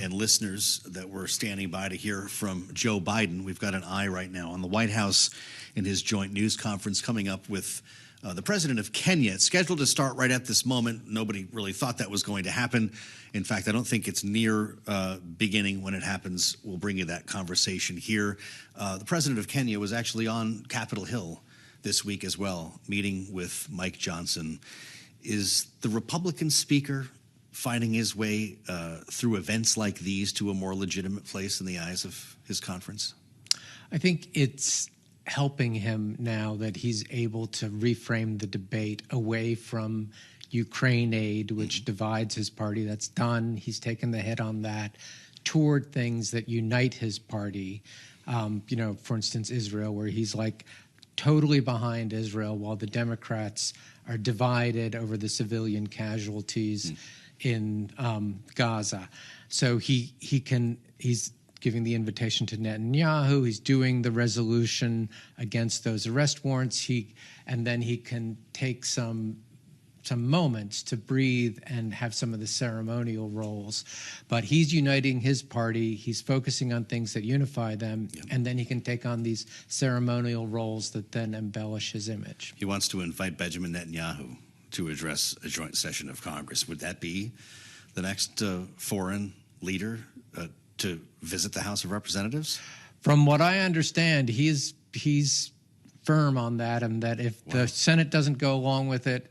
and listeners that were standing by to hear from Joe Biden. We've got an eye right now on the White House in his joint news conference coming up with the president of Kenya. It's scheduled to start right at this moment. Nobody really thought that was going to happen. In fact, I don't think it's near beginning. When it happens, we'll bring you that conversation here. The president of Kenya was actually on Capitol Hill this week as well, meeting with Mike Johnson. Is the Republican speaker finding his way through events like these to a more legitimate place in the eyes of his conference? I think it's helping him now that he's able to reframe the debate away from Ukraine aid, which divides his party. That's done. He's taken the hit on that, toward things that unite his party. For instance, Israel, where he's like totally behind Israel, while the Democrats are divided over the civilian casualties in Gaza. So he's giving the invitation to Netanyahu. He's doing the resolution against those arrest warrants. And then he can take some moments to breathe and have some of the ceremonial roles. But he's uniting his party. He's focusing on things that unify them. Yep. And then he can take on these ceremonial roles that then embellish his image. He wants to invite Benjamin Netanyahu to address a joint session of Congress. Would that be the next foreign leader to visit the House of Representatives? From what I understand, he's firm on that, and that if the Senate doesn't go along with it,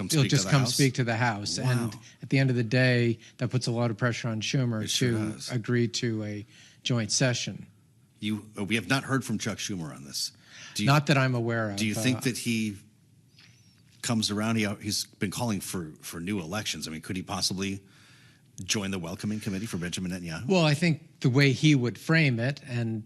he'll just come speak to the House. Wow. And at the end of the day, that puts a lot of pressure on Schumer to agree to a joint session. We have not heard from Chuck Schumer on this. Not that I'm aware of. Do you think that he comes around? He's been calling for new elections. I mean, could he possibly join the welcoming committee for Benjamin Netanyahu? Well, I think the way he would frame it, and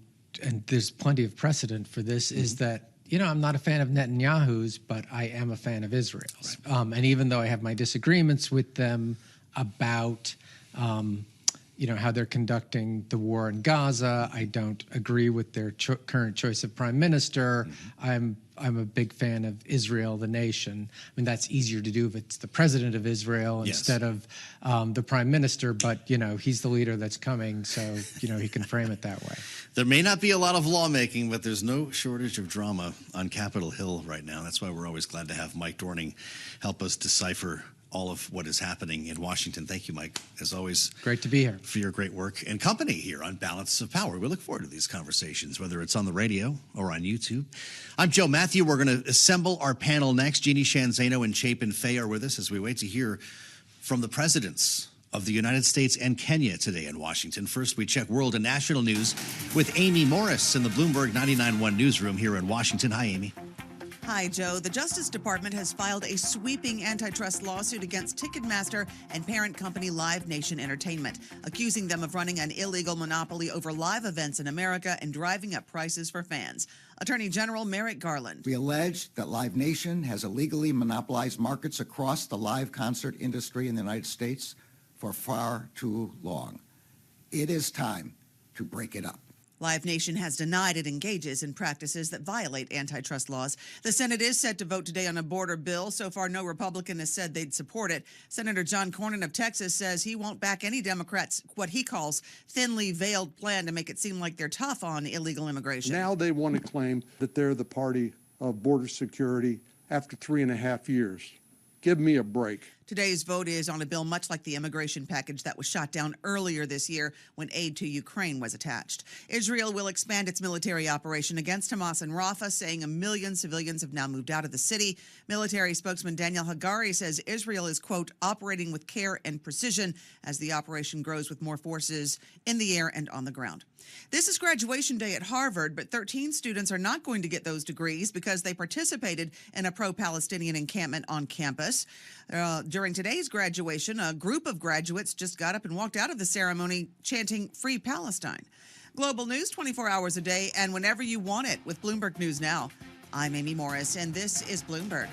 there's plenty of precedent for this, is that, I'm not a fan of Netanyahu's, but I am a fan of Israel's. Right. And even though I have my disagreements with them about, how they're conducting the war in Gaza, I don't agree with their current choice of prime minister. I'm a big fan of Israel, the nation. I mean, that's easier to do if it's the president of Israel instead of the prime minister. But, he's the leader that's coming, so, he can frame it that way. There may not be a lot of lawmaking, but there's no shortage of drama on Capitol Hill right now. That's why we're always glad to have Mike Dorning help us decipher all of what is happening in Washington. Thank you, Mike, as always. Great to be here. For your great work and company here on Balance of Power. We look forward to these conversations, whether it's on the radio or on YouTube. I'm Joe Matthew. We're going to assemble our panel next. Jeannie Shanzano and Chapin Fay are with us as we wait to hear from the presidents of the United States and Kenya today in Washington. First, we check world and national news with Amy Morris in the Bloomberg 99.1 newsroom here in Washington. Hi, Amy. Hi, Joe. The Justice Department has filed a sweeping antitrust lawsuit against Ticketmaster and parent company Live Nation Entertainment, accusing them of running an illegal monopoly over live events in America and driving up prices for fans. Attorney General Merrick Garland. We allege that Live Nation has illegally monopolized markets across the live concert industry in the United States for far too long. It is time to break it up. Live Nation has denied it engages in practices that violate antitrust laws. The Senate is set to vote today on a border bill. So far, no Republican has said they'd support it. Senator John Cornyn of Texas says he won't back any Democrats' what he calls thinly veiled plan to make it seem like they're tough on illegal immigration. Now they want to claim that they're the party of border security after 3.5 years. Give me a break. Today's vote is on a bill much like the immigration package that was shot down earlier this year when aid to Ukraine was attached. Israel will expand its military operation against Hamas in Rafah, saying 1 million civilians have now moved out of the city. Military spokesman Daniel Hagari says Israel is, quote, operating with care and precision as the operation grows with more forces in the air and on the ground. This is graduation day at Harvard, but 13 students are not going to get those degrees because they participated in a pro-Palestinian encampment on campus. During today's graduation, a group of graduates just got up and walked out of the ceremony chanting Free Palestine. Global news 24 hours a day and whenever you want it with Bloomberg News Now. I'm Amy Morris, and this is Bloomberg.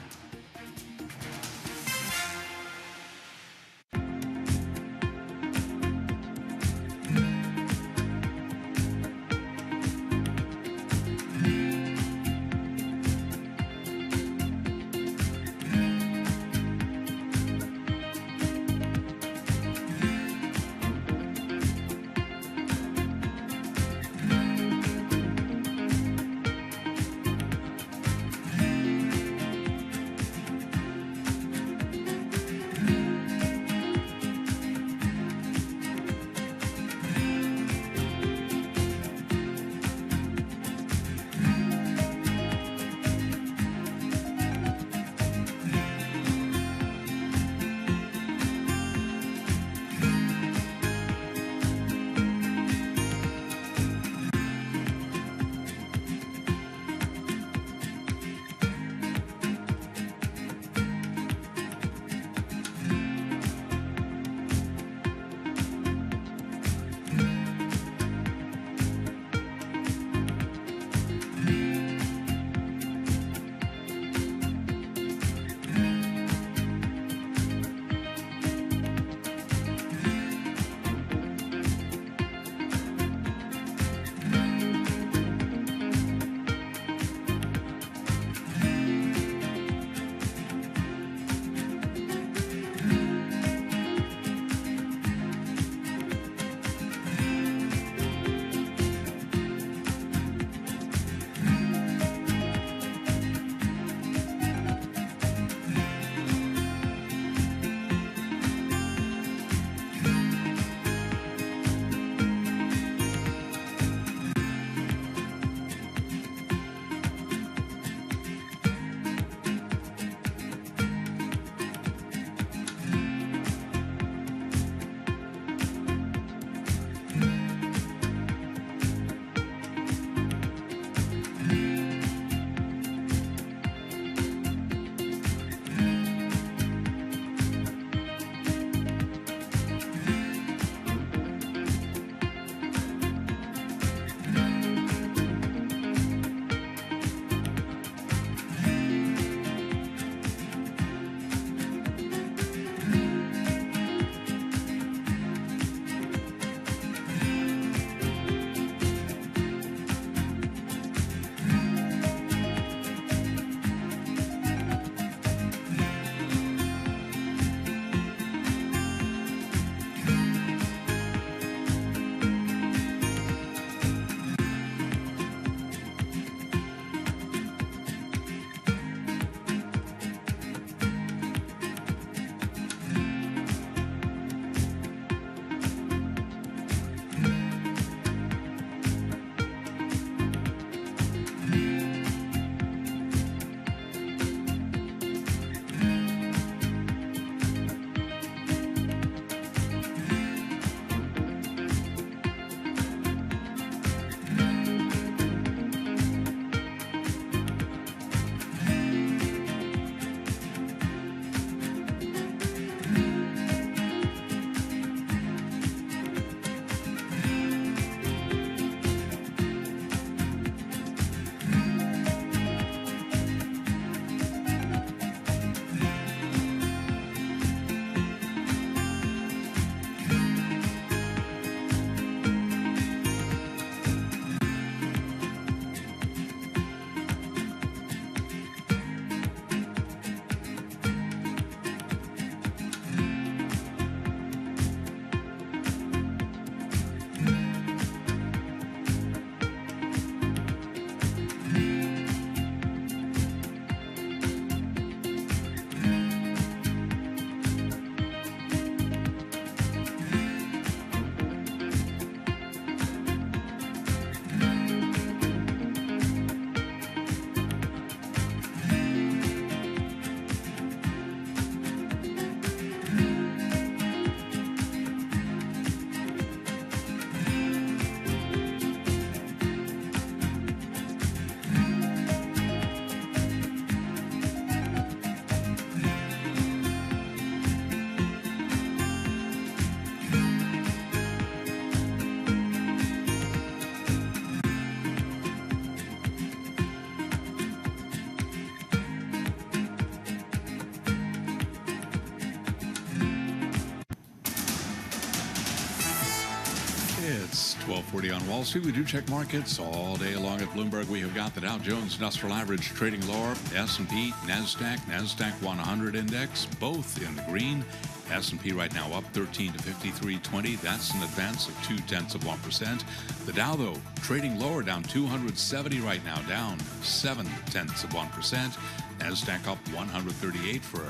It's 12:40 on Wall Street. We do check markets all day long at Bloomberg. We have got the Dow Jones Industrial Average trading lower, S&P, NASDAQ 100 index, both in the green. S&P right now up 13 to 53.20. That's an advance of 0.2%. The Dow, though, trading lower, down 270 right now, down 0.7%. NASDAQ up 138 for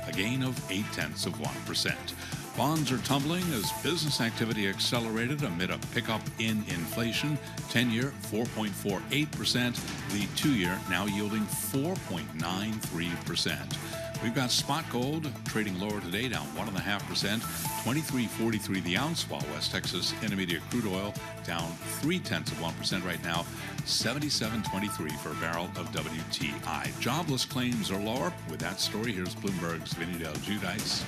a gain of 0.8%. Bonds are tumbling as business activity accelerated amid a pickup in inflation. 10-year, 4.48%. The 2-year now yielding 4.93%. We've got spot gold trading lower today, down 1.5%, $23.43 the ounce, while West Texas Intermediate crude oil down 0.3% right now, $77.23 for a barrel of WTI. Jobless claims are lower. With that story, here's Bloomberg's Vinny Del Giudice.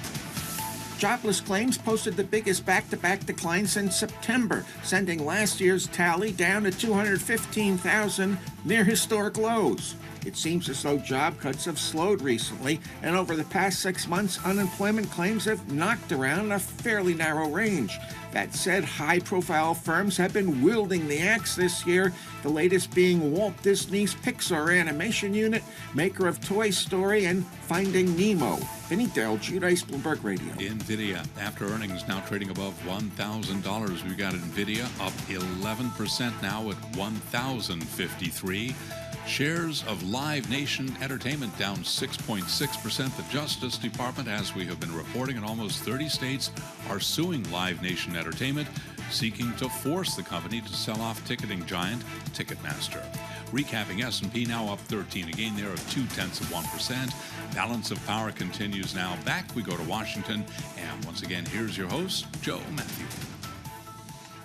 Jobless claims posted the biggest back-to-back decline since September, sending last year's tally down to 215,000, near historic lows. It seems as though job cuts have slowed recently, and over the past 6 months, unemployment claims have knocked around a fairly narrow range. That said, high-profile firms have been wielding the axe this year, the latest being Walt Disney's Pixar animation unit, maker of Toy Story and Finding Nemo. Vinny Del Giudice, Bloomberg Radio. NVIDIA, after earnings now trading above $1,000, we've got NVIDIA up 11% now at $1,053. Shares of Live Nation Entertainment down 6.6%. The Justice Department, as we have been reporting in almost 30 states, are suing Live Nation Entertainment, seeking to force the company to sell off ticketing giant Ticketmaster. Recapping, S&P now up 13, a gain there of 0.2%. Balance of power continues now. Back we go to Washington, and once again, here's your host, Joe Matthew.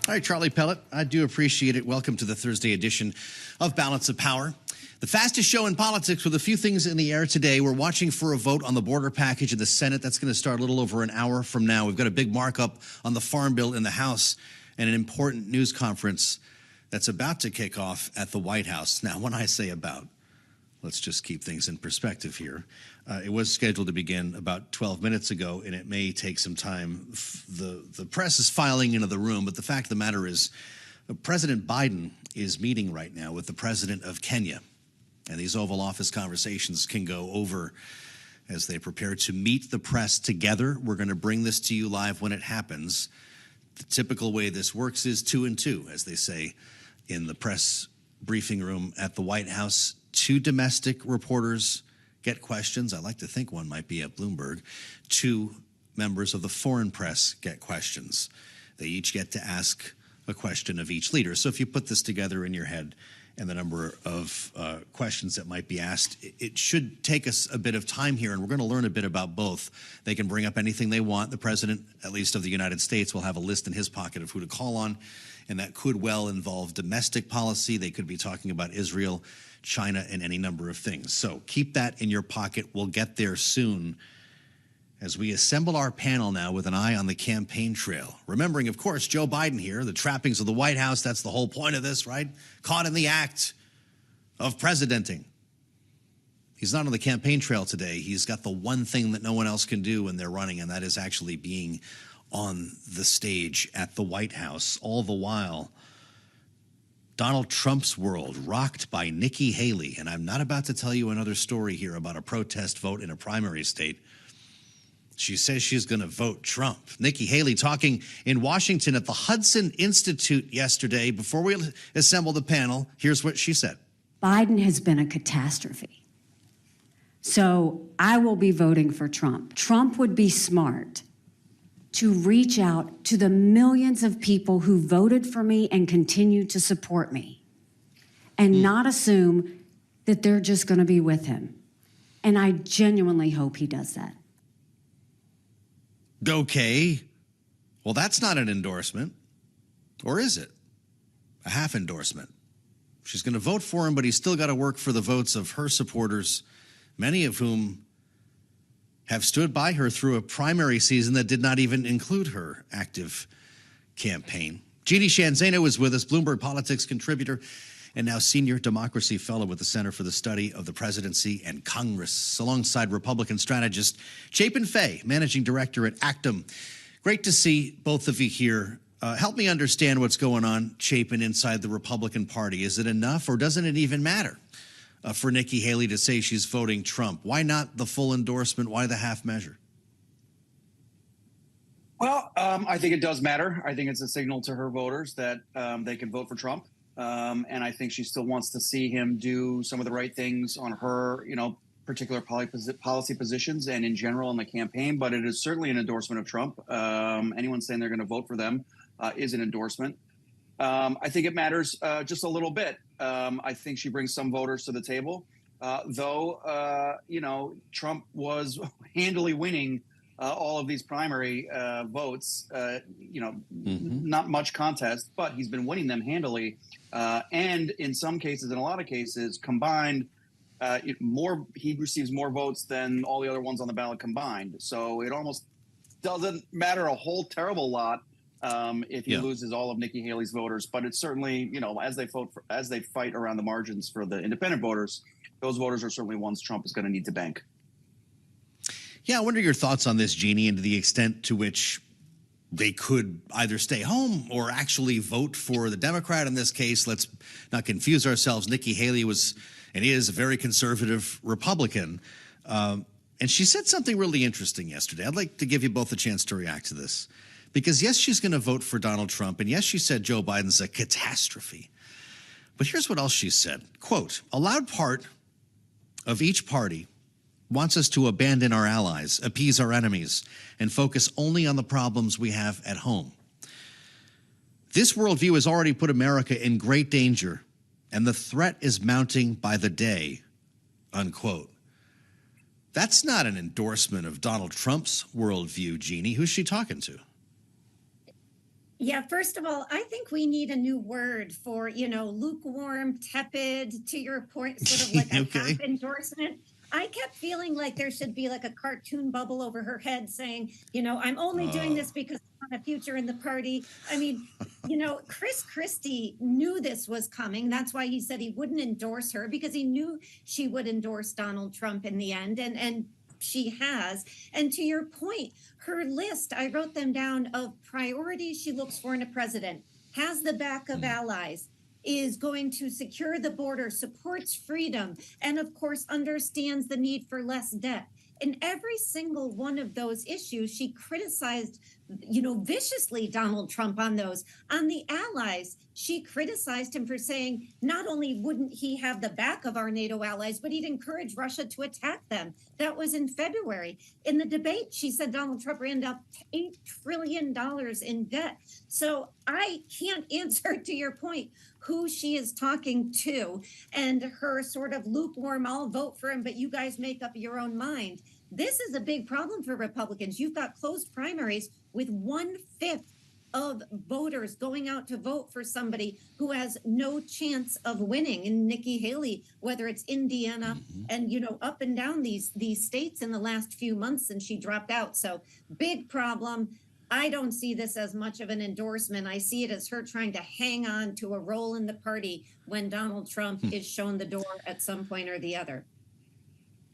All right, Charlie Pellet, I do appreciate it. Welcome to the Thursday edition of Balance of Power. The fastest show in politics with a few things in the air today. We're watching for a vote on the border package in the Senate. That's going to start a little over an hour from now. We've got a big markup on the Farm Bill in the House and an important news conference that's about to kick off at the White House. Now, when I say about, let's just keep things in perspective here. It was scheduled to begin about 12 minutes ago, and it may take some time. The press is filing into the room, but the fact of the matter is President Biden is meeting right now with the president of Kenya. And these Oval Office conversations can go over as they prepare to meet the press together. We're going to bring this to you live when it happens. The typical way this works is 2 and 2, as they say in the press briefing room at the White House. 2 domestic reporters get questions. I like to think one might be at Bloomberg. 2 members of the foreign press get questions. They each get to ask a question of each leader. So if you put this together in your head and the number of questions that might be asked, it should take us a bit of time here, and we're going to learn a bit about both. They can bring up anything they want. The president, at least of the United States, will have a list in his pocket of who to call on, and that could well involve domestic policy. They could be talking about Israel, China, and any number of things. So keep that in your pocket. We'll get there soon as we assemble our panel now with an eye on the campaign trail. Remembering, of course, Joe Biden here, the trappings of the White House. That's the whole point of this, right? Caught in the act of presidenting. He's not on the campaign trail today. He's got the one thing that no one else can do when they're running, and that is actually being on the stage at the White House. All the while, Donald Trump's world rocked by Nikki Haley. And I'm not about to tell you another story here about a protest vote in a primary state. She says she's going to vote Trump. Nikki Haley talking in Washington at the Hudson Institute yesterday. Before we assemble the panel, here's what she said. Biden has been a catastrophe. So I will be voting for Trump. Trump would be smart to reach out to the millions of people who voted for me and continue to support me and not assume that they're just going to be with him. And I genuinely hope he does that. Okay. Well, that's not an endorsement. Or is it? A half endorsement. She's going to vote for him, but he's still got to work for the votes of her supporters, many of whom have stood by her through a primary season that did not even include her active campaign. Jeannie Shanzano is with us, Bloomberg Politics contributor and now senior democracy fellow with the Center for the Study of the Presidency and Congress, alongside Republican strategist Chapin Fay, managing director at Actum. Great to see both of you here. Help me understand what's going on, Chapin, inside the Republican Party. Is it enough, or doesn't it even matter for Nikki Haley to say she's voting Trump? Why not the full endorsement? Why the half measure? Well, I think it does matter. I think it's a signal to her voters that they can vote for Trump. And I think she still wants to see him do some of the right things on her, particular policy positions and in general in the campaign. But it is certainly an endorsement of Trump. Anyone saying they're going to vote for them is an endorsement. I think it matters just a little bit. I think she brings some voters to the table, though, Trump was handily winning all of these primary votes, not much contest, but he's been winning them handily. And in some cases, in a lot of cases, combined, he receives more votes than all the other ones on the ballot combined. So it almost doesn't matter a whole terrible lot if he loses all of Nikki Haley's voters. But it's certainly, as they fight around the margins for the independent voters, those voters are certainly ones Trump is going to need to bank. Yeah, I wonder your thoughts on this, Jeannie, and to the extent to which they could either stay home or actually vote for the Democrat in this case. Let's not confuse ourselves. Nikki Haley was and is a very conservative Republican. And she said something really interesting yesterday. I'd like to give you both a chance to react to this. Because, yes, she's going to vote for Donald Trump. And, yes, she said Joe Biden's a catastrophe. But here's what else she said. Quote, "A loud part of each party wants us to abandon our allies, appease our enemies, and focus only on the problems we have at home. This worldview has already put America in great danger, and the threat is mounting by the day," unquote. That's not an endorsement of Donald Trump's worldview, Jeannie. Who's she talking to? Yeah, first of all, I think we need a new word for, lukewarm, tepid, to your point, sort of like a half endorsement. I kept feeling like there should be like a cartoon bubble over her head saying, I'm only doing this because I want a future in the party. I mean, Chris Christie knew this was coming. That's why he said he wouldn't endorse her, because he knew she would endorse Donald Trump in the end. And she has. And to your point, her list, I wrote them down, of priorities she looks for in a president: has the back of allies, is going to secure the border, supports freedom, and of course understands the need for less debt. In every single one of those issues, she criticized, viciously Donald Trump on those. On the allies, she criticized him for saying not only wouldn't he have the back of our NATO allies, but he'd encourage Russia to attack them. That was in February. In the debate, she said Donald Trump ran up $8 trillion in debt. So I can't answer, to your point, who she is talking to, and her sort of lukewarm, I'll vote for him, but you guys make up your own mind. This is a big problem for Republicans. You've got closed primaries with 1/5 of voters going out to vote for somebody who has no chance of winning. And Nikki Haley, whether it's Indiana and, up and down these states in the last few months since she dropped out. So big problem. I don't see this as much of an endorsement. I see it as her trying to hang on to a role in the party when Donald Trump is shown the door at some point or the other.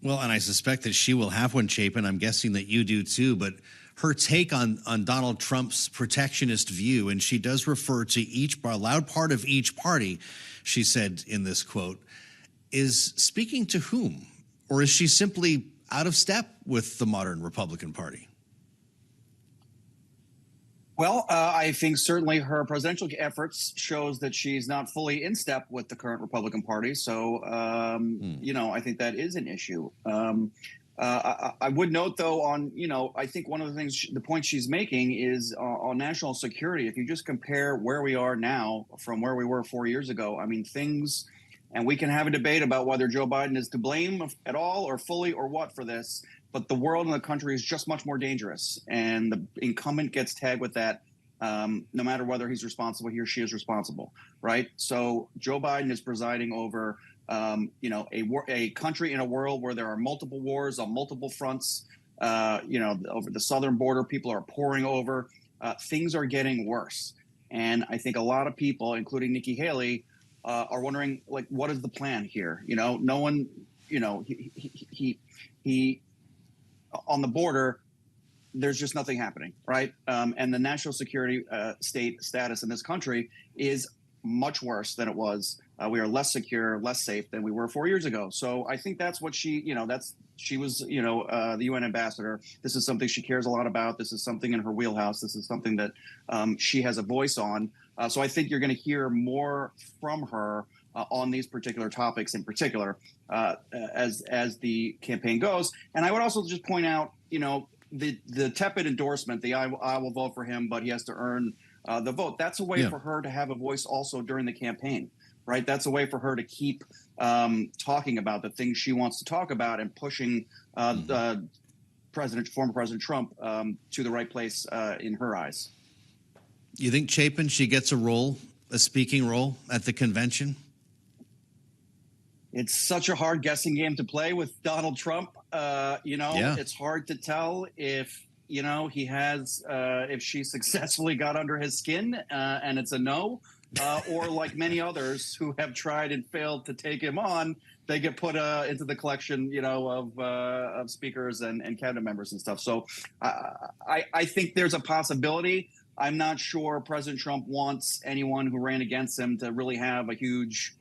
Well, and I suspect that she will have one, Chapin. I'm guessing that you do too. But her take on Donald Trump's protectionist view, and she does refer to a loud part of each party, she said in this quote, is speaking to whom? Or is she simply out of step with the modern Republican Party? Well, I think certainly her presidential efforts shows that she's not fully in step with the current Republican Party. So, I think that is an issue. I would note, though, I think one of the things, the point she's making is on national security. If you just compare where we are now from where we were 4 years ago, I mean, things, and we can have a debate about whether Joe Biden is to blame at all or fully or what for this. But the world and the country is just much more dangerous, and the incumbent gets tagged with that, no matter whether he's responsible, he or she is responsible, right? So Joe Biden is presiding over, a country in a world where there are multiple wars on multiple fronts. Over the southern border, people are pouring over. Things are getting worse, and I think a lot of people, including Nikki Haley, are wondering, like, what is the plan here? No one, he on the border, there's just nothing happening, right? And the national security state status in this country is much worse than it was. We are less secure, less safe than we were 4 years ago. So I think that's what she was, the UN ambassador. This is something she cares a lot about. This is something in her wheelhouse. This is something that she has a voice on. So I think you're going to hear more from her on these particular topics in particular as the campaign goes. And I would also just point out, the tepid endorsement, the I will vote for him, but he has to earn the vote. That's a way for her to have a voice also during the campaign, right? That's a way for her to keep talking about the things she wants to talk about and pushing former President Trump to the right place in her eyes. You think, Chapin, she gets a speaking role at the convention? It's such a hard guessing game to play with Donald Trump. It's hard to tell if he has if she successfully got under his skin and it's a no, or like many others who have tried and failed to take him on, they get put into the collection, of speakers and cabinet members and stuff. So I think there's a possibility. I'm not sure President Trump wants anyone who ran against him to really have a huge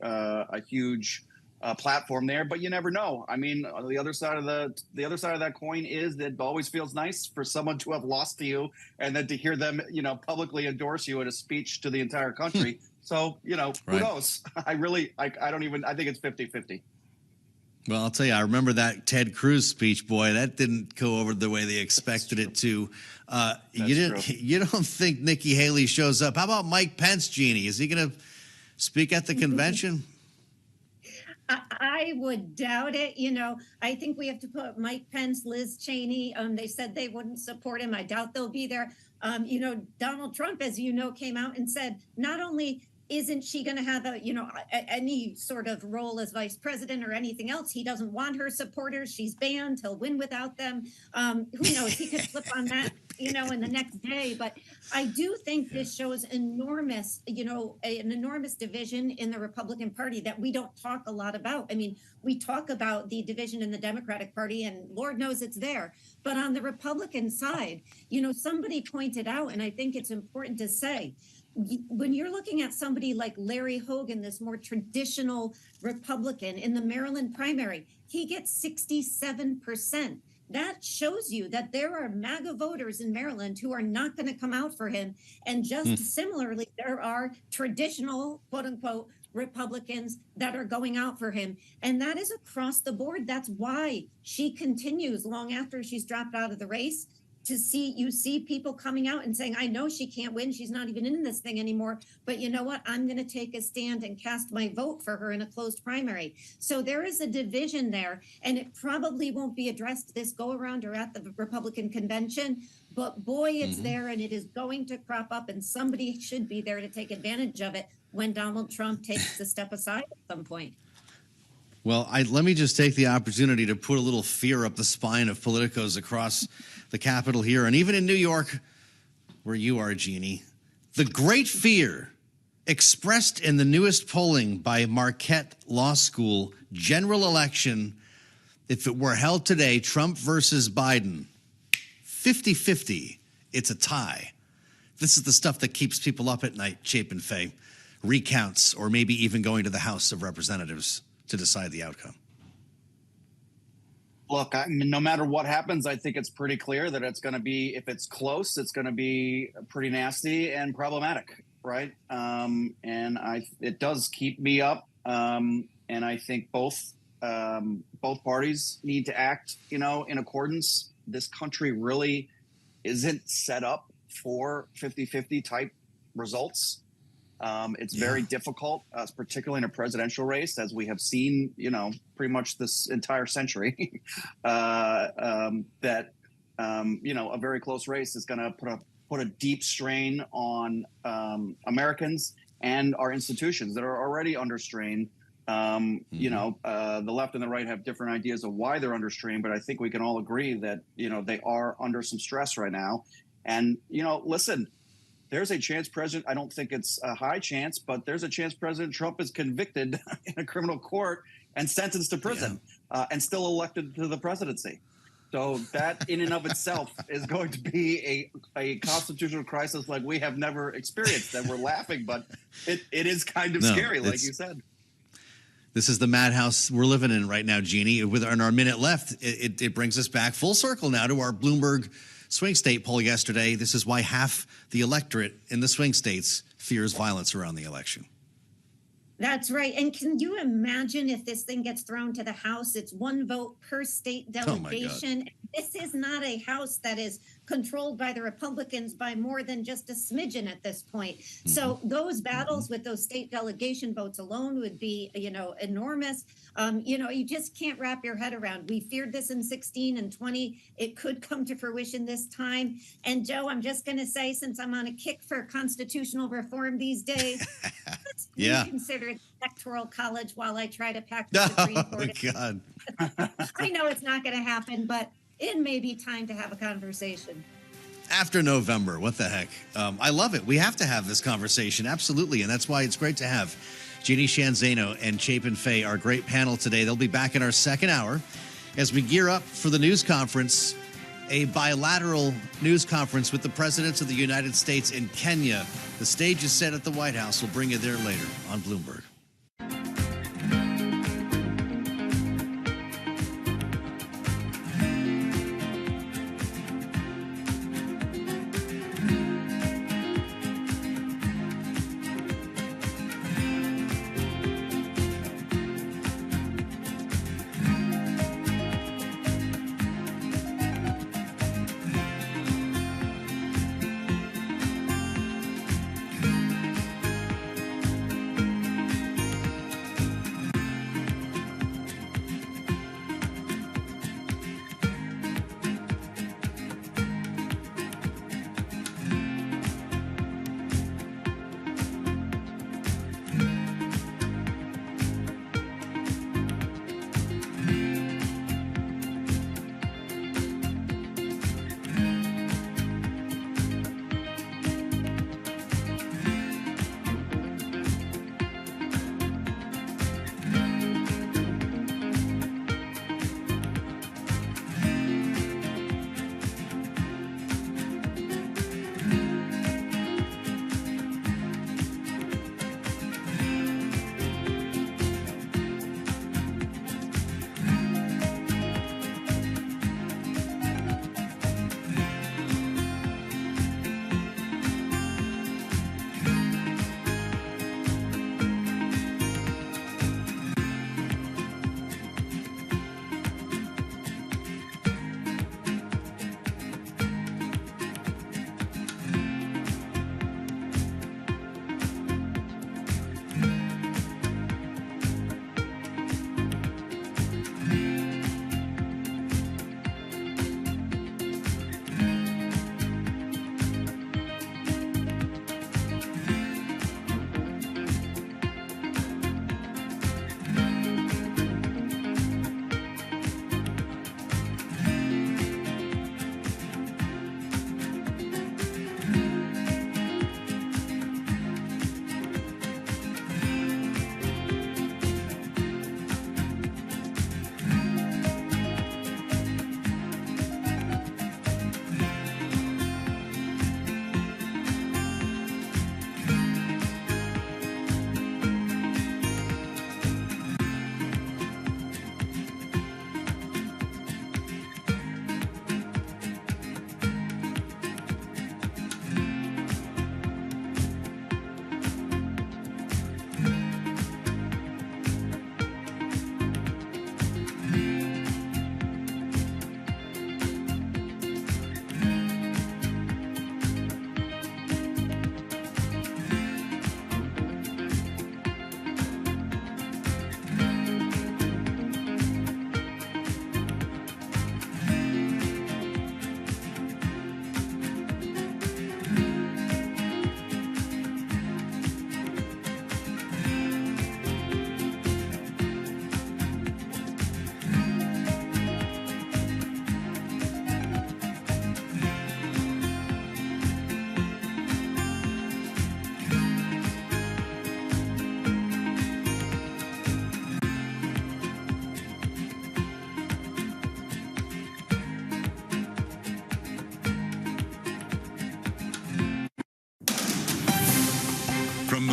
platform there, but you never know. I mean, the other side of that coin is that it always feels nice for someone to have lost to you, and then to hear them, publicly endorse you in a speech to the entire country. So, who knows? I think it's 50-50. Well, I'll tell you, I remember that Ted Cruz speech, boy. That didn't go over the way they expected it to. You don't think Nikki Haley shows up? How about Mike Pence, Jeannie? Is he going to speak at the convention? I would doubt it. I think we have to put Mike Pence, Liz Cheney. They said they wouldn't support him. I doubt they'll be there. Donald Trump, as came out and said, not only isn't she going to have any sort of role as vice president or anything else, he doesn't want her supporters. She's banned. He'll win without them. Who knows? He could flip on that, in the next day. But I do think this shows an enormous division in the Republican Party that we don't talk a lot about. I mean, we talk about the division in the Democratic Party, and Lord knows it's there. But on the Republican side, somebody pointed out, and I think it's important to say, when you're looking at somebody like Larry Hogan, this more traditional Republican in the Maryland primary, he gets 67%. That shows you that there are MAGA voters in Maryland who are not going to come out for him. And just similarly, there are traditional, quote unquote, Republicans that are going out for him. And that is across the board. That's why she continues long after she's dropped out of the race. You see people coming out and saying, I know she can't win. She's not even in this thing anymore. But you know what? I'm going to take a stand and cast my vote for her in a closed primary. So there is a division there, and it probably won't be addressed this go around or at the Republican convention. But boy, it's there, and it is going to crop up, and somebody should be there to take advantage of it when Donald Trump takes a step aside at some point. Well, let me just take the opportunity to put a little fear up the spine of politicos across the Capitol here, and even in New York, where you are, Jeannie. The great fear expressed in the newest polling by Marquette Law School general election, if it were held today, Trump versus Biden, 50-50, it's a tie. This is the stuff that keeps people up at night, Chapin Fay. Recounts, or maybe even going to the House of Representatives to decide the outcome. Look, no matter what happens, I think it's pretty clear that it's going to be, if it's close, it's going to be pretty nasty and problematic, right? And it does keep me up. And I think both parties need to act, in accordance. This country really isn't set up for 50-50 type results. It's very difficult, particularly in a presidential race, as we have seen, pretty much this entire century, that, a very close race is going to put a deep strain on Americans and our institutions that are already under strain. The left and the right have different ideas of why they're under strain, but I think we can all agree that, they are under some stress right now. And, listen, there's a chance I don't think it's a high chance, but there's a chance President Trump is convicted in a criminal court and sentenced to prison and still elected to the presidency. So that in and of itself is going to be a constitutional crisis like we have never experienced. And we're laughing, but it is kind of scary, like you said. This is the madhouse we're living in right now, Jeannie. With our minute left, it brings us back full circle now to our Bloomberg swing state poll yesterday. This is why half the electorate in the swing states fears violence around the election. That's right. And can you imagine if this thing gets thrown to the House? It's one vote per state delegation. This is not a House that is controlled by the Republicans by more than just a smidgen at this point. Mm-hmm. So those battles with those state delegation votes alone would be, enormous. You just can't wrap your head around. We feared this in 16 and 20. It could come to fruition this time. And Joe, I'm just going to say, since I'm on a kick for constitutional reform these days, let's consider the electoral college while I try to pack the Supreme Court. Oh, God. I know it's not going to happen, but it may be time to have a conversation. After November, what the heck? I love it. We have to have this conversation, absolutely, and that's why it's great to have Jeannie Shanzano and Chapin Fay, our great panel today. They'll be back in our second hour as we gear up for the news conference, a bilateral news conference with the presidents of the United States and Kenya. The stage is set at the White House. We'll bring you there later on Bloomberg.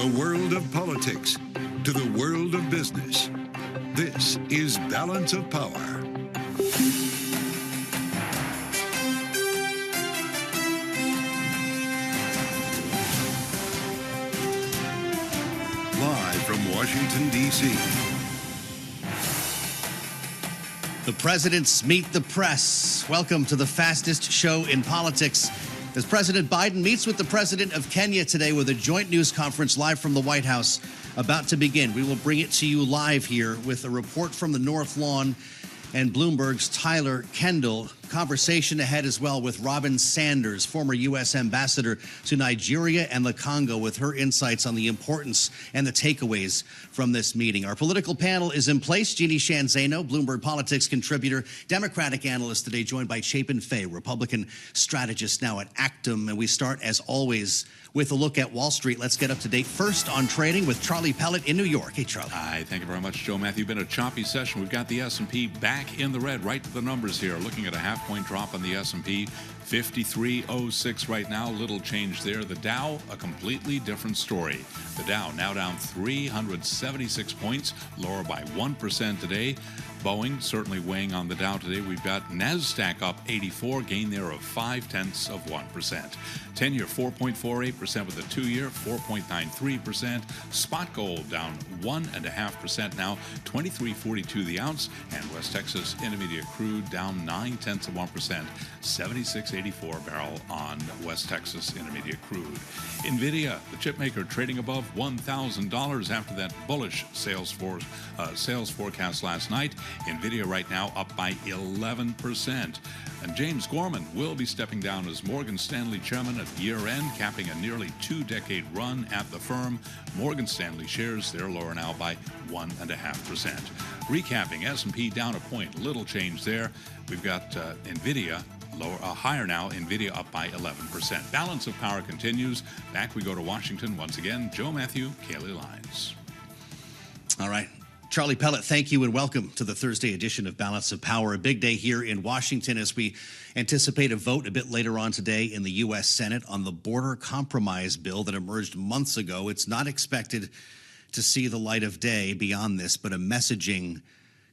the world of politics to the world of business, this is Balance of Power. Live from Washington, D.C. The presidents meet the press. Welcome to the fastest show in politics. As President Biden meets with the president of Kenya today with a joint news conference live from the White House about to begin. We will bring it to you live here with a report from the North Lawn and Bloomberg's Tyler Kendall. Conversation ahead as well with Robin Sanders, former U.S. ambassador to Nigeria and the Congo, with her insights on the importance and the takeaways from this meeting. Our political panel is in place. Jeannie Shanzano, Bloomberg Politics contributor, Democratic analyst today, joined by Chapin Fay, Republican strategist now at Actum. And we start, as always, with a look at Wall Street. Let's get up to date first on trading with Charlie Pellet in New York. Hey, Charlie. Hi, thank you very much, Joe Matthew. Been a choppy session. We've got the S&P back in the red, right to the numbers here. Looking at a half-point drop on the S&P, 53.06 right now. Little change there. The Dow, a completely different story. The Dow now down 376 points, lower by 1% today. Boeing certainly weighing on the Dow today. We've got NASDAQ up 84, gain there of 0.5%. 10-year 4.48% with the 2-year 4.93%. Spot gold down 1.5% now, 23.42 the ounce. And West Texas Intermediate crude down 0.9%, 76.84 barrel on West Texas Intermediate crude. Nvidia, the chip maker, trading above $1,000 after that bullish sales forecast last night. Nvidia right now up by 11%. And James Gorman will be stepping down as Morgan Stanley chairman at year-end, capping a nearly 2-decade run at the firm. Morgan Stanley shares, they're lower now by 1.5%. Recapping, S&P down a point, little change there. We've got Nvidia higher now, Nvidia up by 11%. Balance of power continues. Back we go to Washington once again. Joe Matthew, Kaylee Lines. All right. Charlie Pellet, thank you and welcome to the Thursday edition of Balance of Power. A big day here in Washington as we anticipate a vote a bit later on today in the U.S. Senate on the border compromise bill that emerged months ago. It's not expected to see the light of day beyond this, but a messaging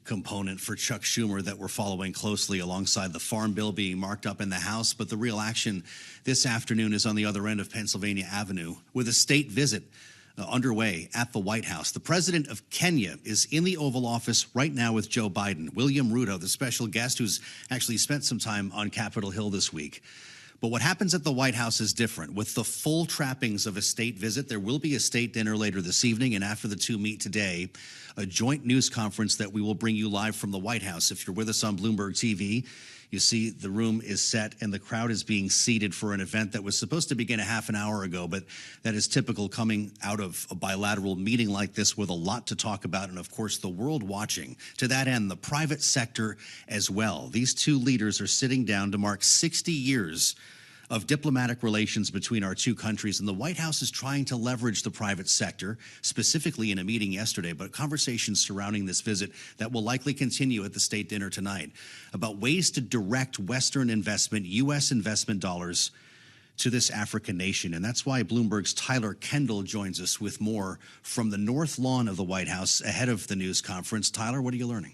component for Chuck Schumer that we're following closely alongside the farm bill being marked up in the House. But the real action this afternoon is on the other end of Pennsylvania Avenue with a state visit underway at the White House. The president of Kenya is in the Oval Office right now with Joe Biden. William Ruto, the special guest who's actually spent some time on Capitol Hill this week. But what happens at the White House is different. With the full trappings of a state visit, there will be a state dinner later this evening, and after the two meet today, a joint news conference that we will bring you live from the White House. If you're with us on Bloomberg TV, you see the room is set and the crowd is being seated for an event that was supposed to begin a half an hour ago, but that is typical coming out of a bilateral meeting like this with a lot to talk about, and of course the world watching. To that end, the private sector as well. These two leaders are sitting down to mark 60 years of diplomatic relations between our two countries, and the White House is trying to leverage the private sector, specifically in a meeting yesterday, but conversations surrounding this visit that will likely continue at the state dinner tonight about ways to direct Western investment, U.S. investment dollars to this African nation. And that's why Bloomberg's Tyler Kendall joins us with more from the North Lawn of the White House ahead of the news conference. Tyler, what are you learning?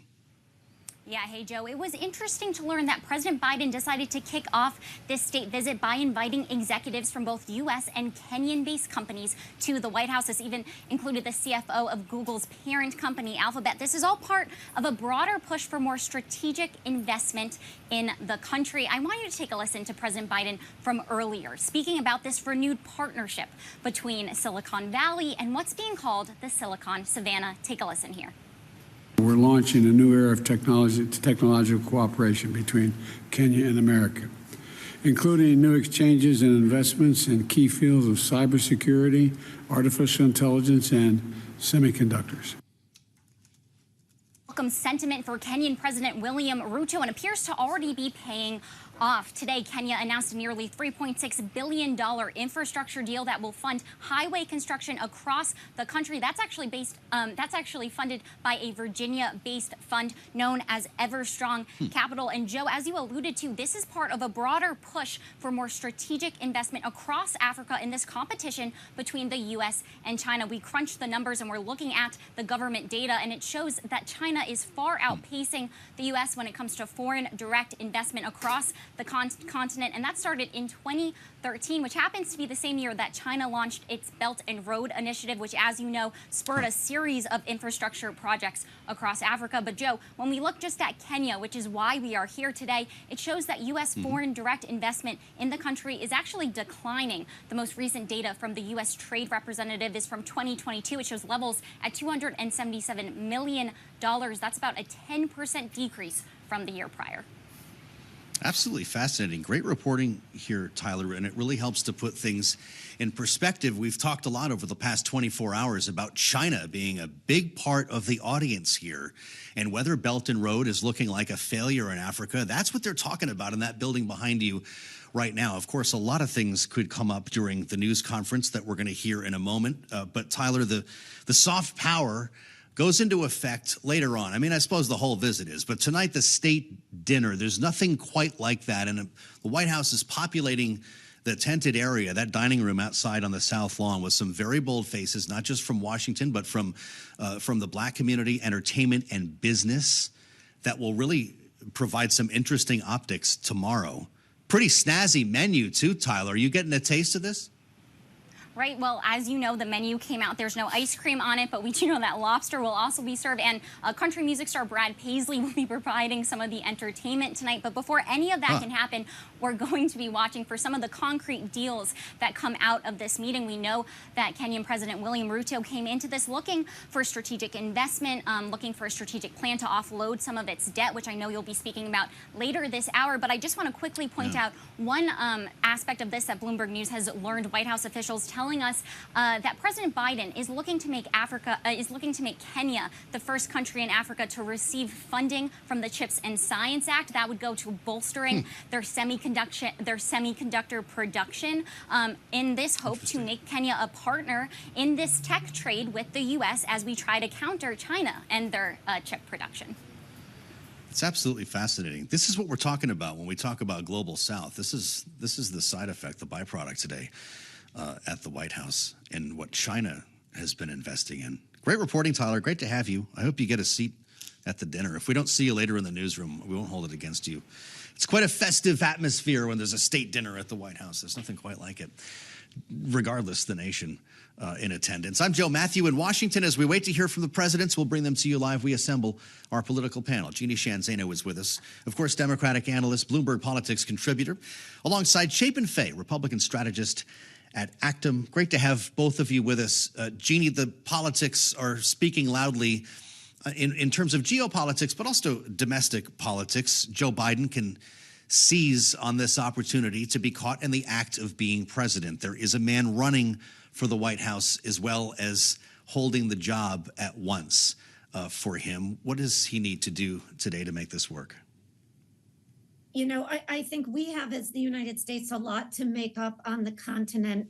Yeah, hey, Joe. It was interesting to learn that President Biden decided to kick off this state visit by inviting executives from both U.S. and Kenyan-based companies to the White House. This even included the CFO of Google's parent company, Alphabet. This is all part of a broader push for more strategic investment in the country. I want you to take a listen to President Biden from earlier, speaking about this renewed partnership between Silicon Valley and what's being called the Silicon Savannah. Take a listen here. We're launching a new era of technological cooperation between Kenya and America, including new exchanges and investments in key fields of cybersecurity, artificial intelligence, and semiconductors. Welcome sentiment for Kenyan President William Ruto and appears to already be paying off. Today, Kenya announced a nearly $3.6 billion infrastructure deal that will fund highway construction across the country. That's actually funded by a Virginia-based fund known as Everstrong Capital. And Joe, as you alluded to, this is part of a broader push for more strategic investment across Africa in this competition between the U.S. and China. We crunched the numbers and we're looking at the government data, and it shows that China is far outpacing the U.S. when it comes to foreign direct investment across the continent. And that started in 2013, which happens to be the same year that China launched its Belt and Road Initiative, which, as you know, spurred a series of infrastructure projects across Africa. But Joe, when we look just at Kenya, which is why we are here today, it shows that U.S. foreign direct investment in the country is actually declining. The most recent data from the U.S. Trade Representative is from 2022. It shows levels at $277 million. That's about a 10% decrease from the year prior. Absolutely fascinating. Great reporting here, Tyler, and it really helps to put things in perspective. We've talked a lot over the past 24 hours about China being a big part of the audience here, and whether Belt and Road is looking like a failure in Africa. That's what they're talking about in that building behind you right now. Of course, a lot of things could come up during the news conference that we're going to hear in a moment. But Tyler, the soft power goes into effect later on. I mean, I suppose the whole visit is, but tonight, the state dinner, there's nothing quite like that. And the White House is populating the tented area, that dining room outside on the South Lawn, with some very bold faces, not just from Washington, but from the Black community, entertainment, and business, that will really provide some interesting optics tomorrow. Pretty snazzy menu, too, Tyler. Are you getting a taste of this? Right. Well, as you know, the menu came out. There's no ice cream on it, but we do know that lobster will also be served. And country music star Brad Paisley will be providing some of the entertainment tonight. But before any of that can happen, we're going to be watching for some of the concrete deals that come out of this meeting. We know that Kenyan President William Ruto came into this looking for strategic investment, looking for a strategic plan to offload some of its debt, which I know you'll be speaking about later this hour. But I just want to quickly point out one aspect of this that Bloomberg News has learned. White House officials telling us that President Biden is looking to make Kenya the first country in Africa to receive funding from the CHIPS and Science Act. That would go to bolstering their semiconductor production, in this hope to make Kenya a partner in this tech trade with the U.S. as we try to counter China and their chip production. It's absolutely fascinating. This is what we're talking about when we talk about Global South. This is the side effect, the byproduct today at the White House, and what China has been investing in. Great reporting, Tyler. Great to have you. I hope you get a seat at the dinner. If we don't see you later in the newsroom, we won't hold it against you. It's quite a festive atmosphere when there's a state dinner at the White House. There's nothing quite like it, regardless the nation in attendance. I'm Joe Matthew in Washington. As we wait to hear from the presidents, we'll bring them to you live. We assemble our political panel. Jeannie Shanzano is with us. Of course, Democratic analyst, Bloomberg Politics contributor, alongside Chapin Fay, Republican strategist at Actum. Great to have both of you with us. Jeannie, the politics are speaking loudly in terms of geopolitics, but also domestic politics. Joe Biden can seize on this opportunity to be caught in the act of being president. There is a man running for the White House as well as holding the job at once for him. What does he need to do today to make this work? You know, I think we have, as the United States, a lot to make up on the continent.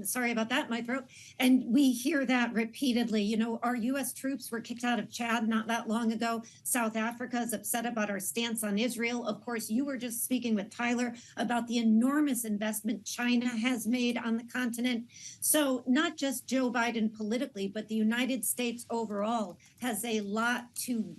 Sorry about that, my throat. And we hear that repeatedly. You know, our U.S. troops were kicked out of Chad not that long ago. South Africa is upset about our stance on Israel. Of course, you were just speaking with Tyler about the enormous investment China has made on the continent. So not just Joe Biden politically, but the United States overall has a lot to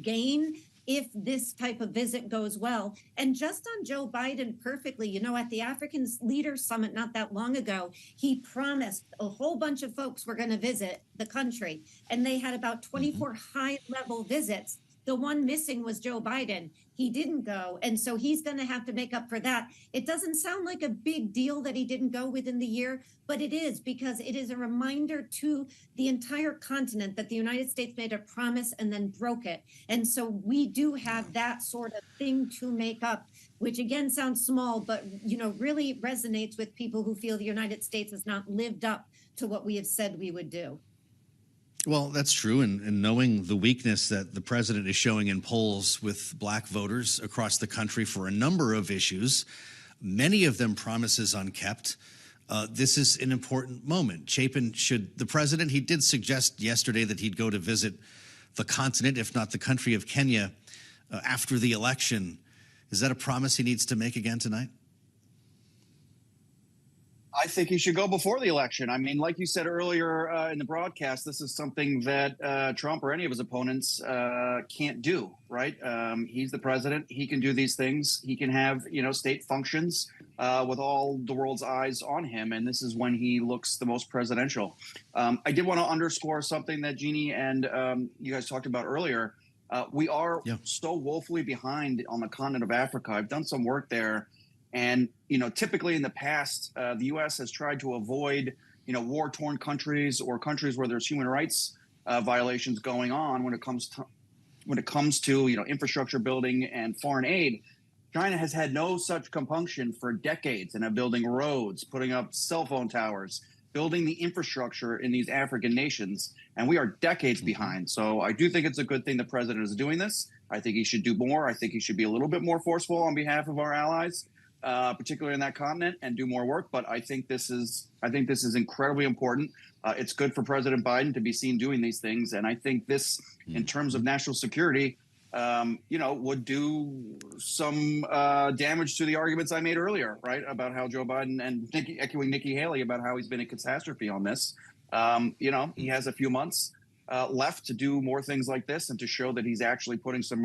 gain if this type of visit goes well. And just on Joe Biden perfectly, you know, at the African Leaders Summit not that long ago, he promised a whole bunch of folks were going to visit the country. And they had about 24 high-level visits. The one missing was Joe Biden. He didn't go. And so he's going to have to make up for that. It doesn't sound like a big deal that he didn't go within the year, but it is, because it is a reminder to the entire continent that the United States made a promise and then broke it. And so we do have that sort of thing to make up, which again sounds small, but, you know, really resonates with people who feel the United States has not lived up to what we have said we would do. Well, that's true. And knowing the weakness that the president is showing in polls with black voters across the country for a number of issues, many of them promises unkept. This is an important moment. Chapin, should the president, he did suggest yesterday that he'd go to visit the continent, if not the country of Kenya, after the election. Is that a promise he needs to make again tonight? I think he should go before the election. I mean, like you said earlier in the broadcast, this is something that Trump or any of his opponents can't do, right? He's the president. He can do these things. He can have, state functions with all the world's eyes on him. And this is when he looks the most presidential. I did want to underscore something that Jeannie and you guys talked about earlier. We are so woefully behind on the continent of Africa. I've done some work there. And, typically in the past, the U.S. has tried to avoid, war-torn countries or countries where there's human rights violations going on when it comes to infrastructure building and foreign aid. China has had no such compunction for decades and of building roads, putting up cell phone towers, building the infrastructure in these African nations. And we are decades behind. So I do think it's a good thing the president is doing this. I think he should do more. I think he should be a little bit more forceful on behalf of our allies. Particularly in that continent, and do more work. But I think this is incredibly important. It's good for President Biden to be seen doing these things, and I think this, in terms of national security, would do some damage to the arguments I made earlier, right, about how Joe Biden and echoing Nikki Haley about how he's been a catastrophe on this. He has a few months left to do more things like this and to show that he's actually putting some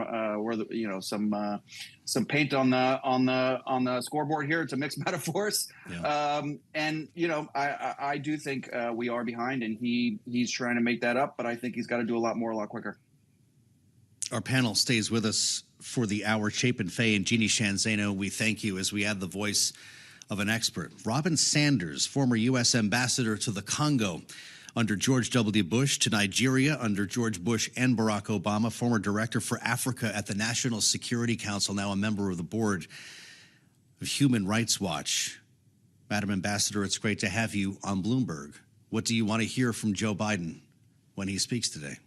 paint on the scoreboard here, to mix metaphors. Yeah. I do think we are behind, and he's trying to make that up, but I think he's got to do a lot more, a lot quicker. Our panel stays with us for the hour. Chapin Fay and Jeannie Shanzano, we thank you as we add the voice of an expert. Robin Sanders, former U.S. ambassador to the Congo under George W. Bush, to Nigeria under George Bush and Barack Obama, former director for Africa at the National Security Council, now a member of the board of Human Rights Watch. Madam Ambassador, it's great to have you on Bloomberg. What do you want to hear from Joe Biden when he speaks today?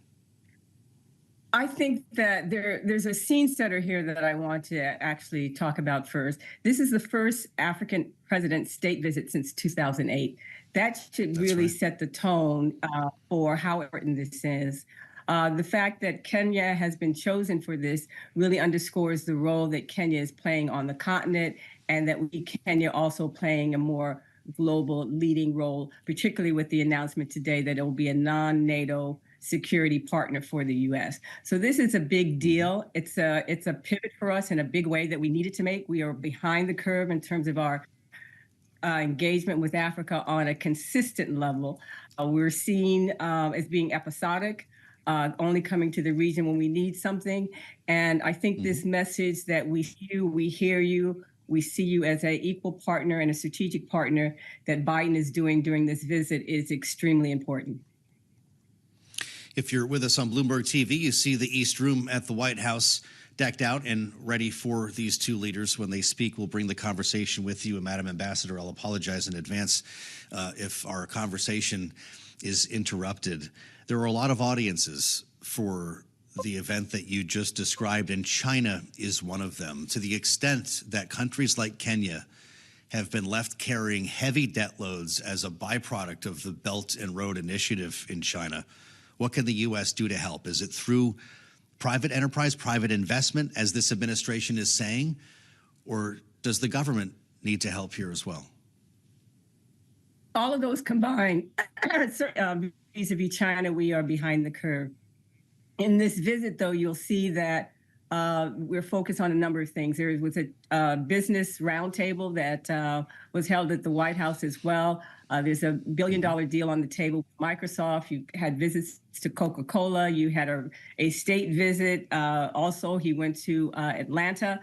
I think that there's a scene setter here that I want to actually talk about first. This is the first African president state visit since 2008. That should really set the tone for how important this is. The fact that Kenya has been chosen for this really underscores the role that Kenya is playing on the continent, and that Kenya also playing a more global leading role, particularly with the announcement today that it will be a non-NATO security partner for the U.S. So this is a big deal. It's a pivot for us in a big way that we needed to make. We are behind the curve in terms of our engagement with Africa on a consistent level. We're seen as being episodic, only coming to the region when we need something. And I think this message that we hear you, we see you as an equal partner and a strategic partner that Biden is doing during this visit is extremely important. If you're with us on Bloomberg TV, you see the East Room at the White House decked out and ready for these two leaders. When they speak, we'll bring the conversation with you. And Madam Ambassador, I'll apologize in advance if our conversation is interrupted. There are a lot of audiences for the event that you just described, and China is one of them. To the extent that countries like Kenya have been left carrying heavy debt loads as a byproduct of the Belt and Road Initiative in China, what can the U.S. do to help? Is it through private enterprise, private investment, as this administration is saying, or does the government need to help here as well? All of those combined, vis-a-vis China, we are behind the curve. In this visit, though, you'll see that we're focused on a number of things. There was a business roundtable that was held at the White House as well. There's a $1 billion deal on the table with Microsoft. You had visits to Coca-Cola. You had a state visit. Also, he went to Atlanta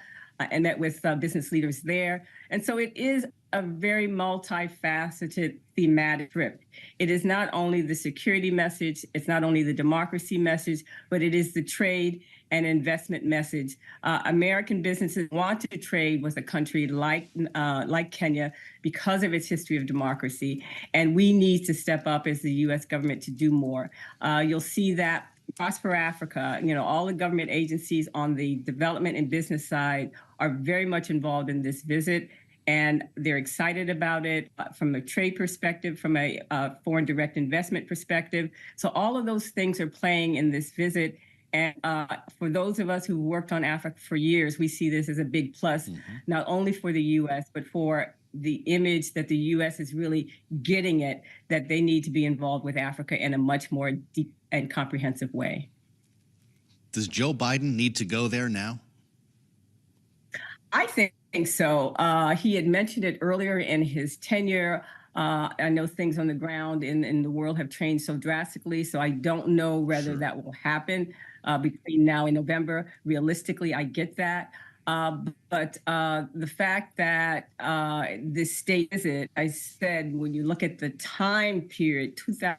and met with business leaders there. And so it is a very multifaceted thematic trip. It is not only the security message, it's not only the democracy message, but it is the trade and investment message. American businesses want to trade with a country like Kenya because of its history of democracy, and we need to step up as the U.S. government to do more. You'll see that Prosper Africa, all the government agencies on the development and business side are very much involved in this visit, and they're excited about it from a trade perspective, from a foreign direct investment perspective. So all of those things are playing in this visit. And for those of us who worked on Africa for years, we see this as a big plus, not only for the U.S., but for the image that the U.S. is really getting it, that they need to be involved with Africa in a much more deep and comprehensive way. Does Joe Biden need to go there now? I think so. He had mentioned it earlier in his tenure. I know things on the ground in the world have changed so drastically, so I don't know whether that will happen between now and November. Realistically, I get that. But the fact that this state visit, I said, when you look at the time period, 2000,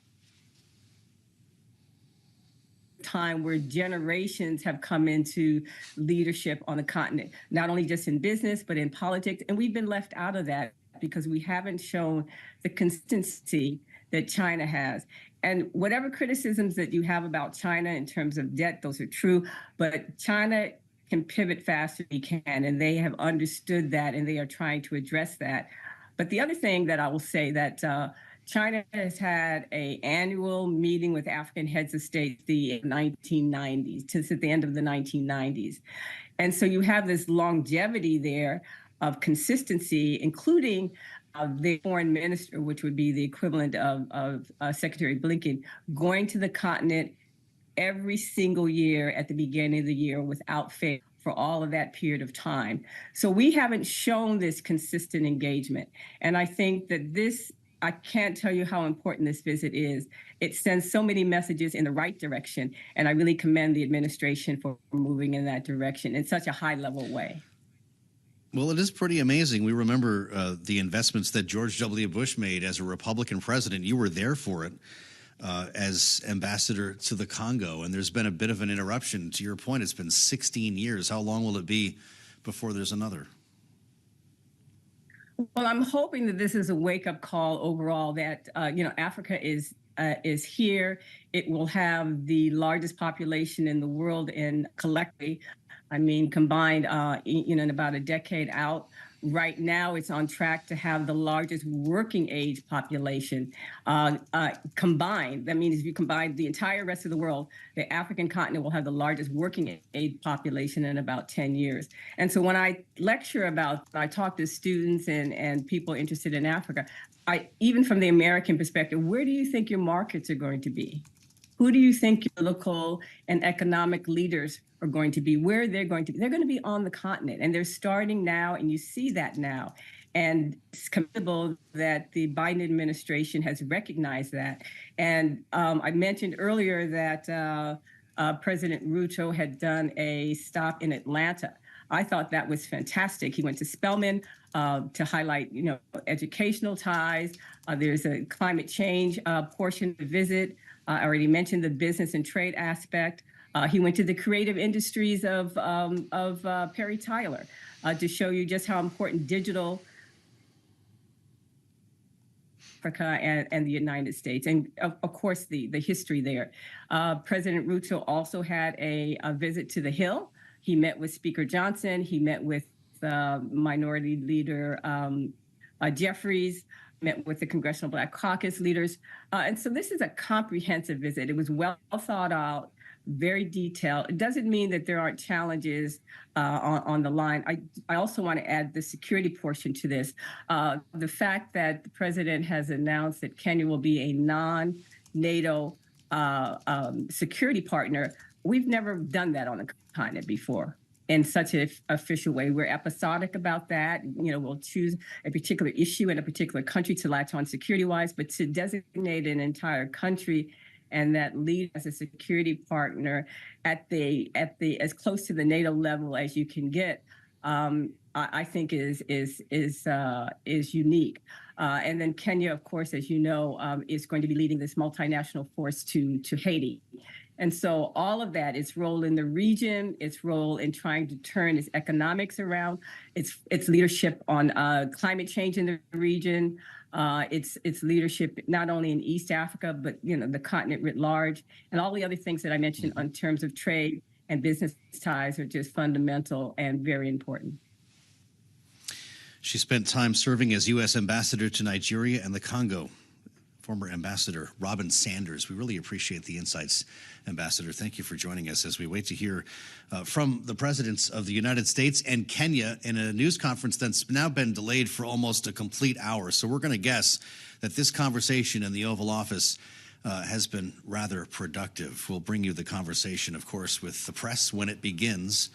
time where generations have come into leadership on the continent, not only just in business, but in politics. And we've been left out of that because we haven't shown the consistency that China has. And whatever criticisms that you have about China in terms of debt, those are true, but China can pivot faster than we can, and they have understood that, and they are trying to address that. But the other thing that I will say that China has had an annual meeting with African heads of state the 1990s, since at the end of the 1990s. And so you have this longevity there of consistency, including the foreign minister, which would be the equivalent of Secretary Blinken, going to the continent every single year at the beginning of the year without fail for all of that period of time. So we haven't shown this consistent engagement. And I think that I can't tell you how important this visit is. It sends so many messages in the right direction, and I really commend the administration for moving in that direction in such a high-level way. Well, it is pretty amazing. We remember the investments that George W. Bush made as a Republican president. You were there for it as ambassador to the Congo, and there's been a bit of an interruption. To your point, it's been 16 years. How long will it be before there's another? Well, I'm hoping that this is a wake-up call overall that, Africa is here. It will have the largest population in the world and collectively, combined, in about a decade out. Right now, it's on track to have the largest working age population combined. That means if you combine the entire rest of the world, the African continent will have the largest working age population in about 10 years. And so when I lecture I talk to students and people interested in Africa, even from the American perspective, where do you think your markets are going to be? Who do you think your local and economic leaders are going to be? Where they're going to be? They're going to be on the continent, and they're starting now, and you see that now. And it's commendable that the Biden administration has recognized that. And I mentioned earlier that President Ruto had done a stop in Atlanta. I thought that was fantastic. He went to Spelman to highlight, educational ties. There's a climate change portion of the visit. I already mentioned the business and trade aspect. He went to the creative industries of Perry Tyler to show you just how important digital Africa and the United States, and of course the history there. President Ruto also had a visit to the Hill. He met with Speaker Johnson. He met with Minority Leader Jeffries, met with the Congressional Black Caucus leaders. And so this is a comprehensive visit. It was well thought out, very detailed. It doesn't mean that there aren't challenges on the line. I also want to add the security portion to this. The fact that the president has announced that Kenya will be a non-NATO security partner, we've never done that on the continent before in such an official way. We're episodic about that. We'll choose a particular issue in a particular country to latch on security-wise, but to designate an entire country and that lead as a security partner at the as close to the NATO level as you can get, I think is unique. And then Kenya, of course, as you know, is going to be leading this multinational force to Haiti. And so all of that, its role in the region, its role in trying to turn its economics around, its leadership on climate change in the region, its leadership not only in East Africa, but the continent writ large, and all the other things that I mentioned in terms of trade and business ties are just fundamental and very important. She spent time serving as U.S. ambassador to Nigeria and the Congo. Former Ambassador Robin Sanders. We really appreciate the insights, Ambassador. Thank you for joining us as we wait to hear from the presidents of the United States and Kenya in a news conference that's now been delayed for almost a complete hour. So we're going to guess that this conversation in the Oval Office has been rather productive. We'll bring you the conversation, of course, with the press when it begins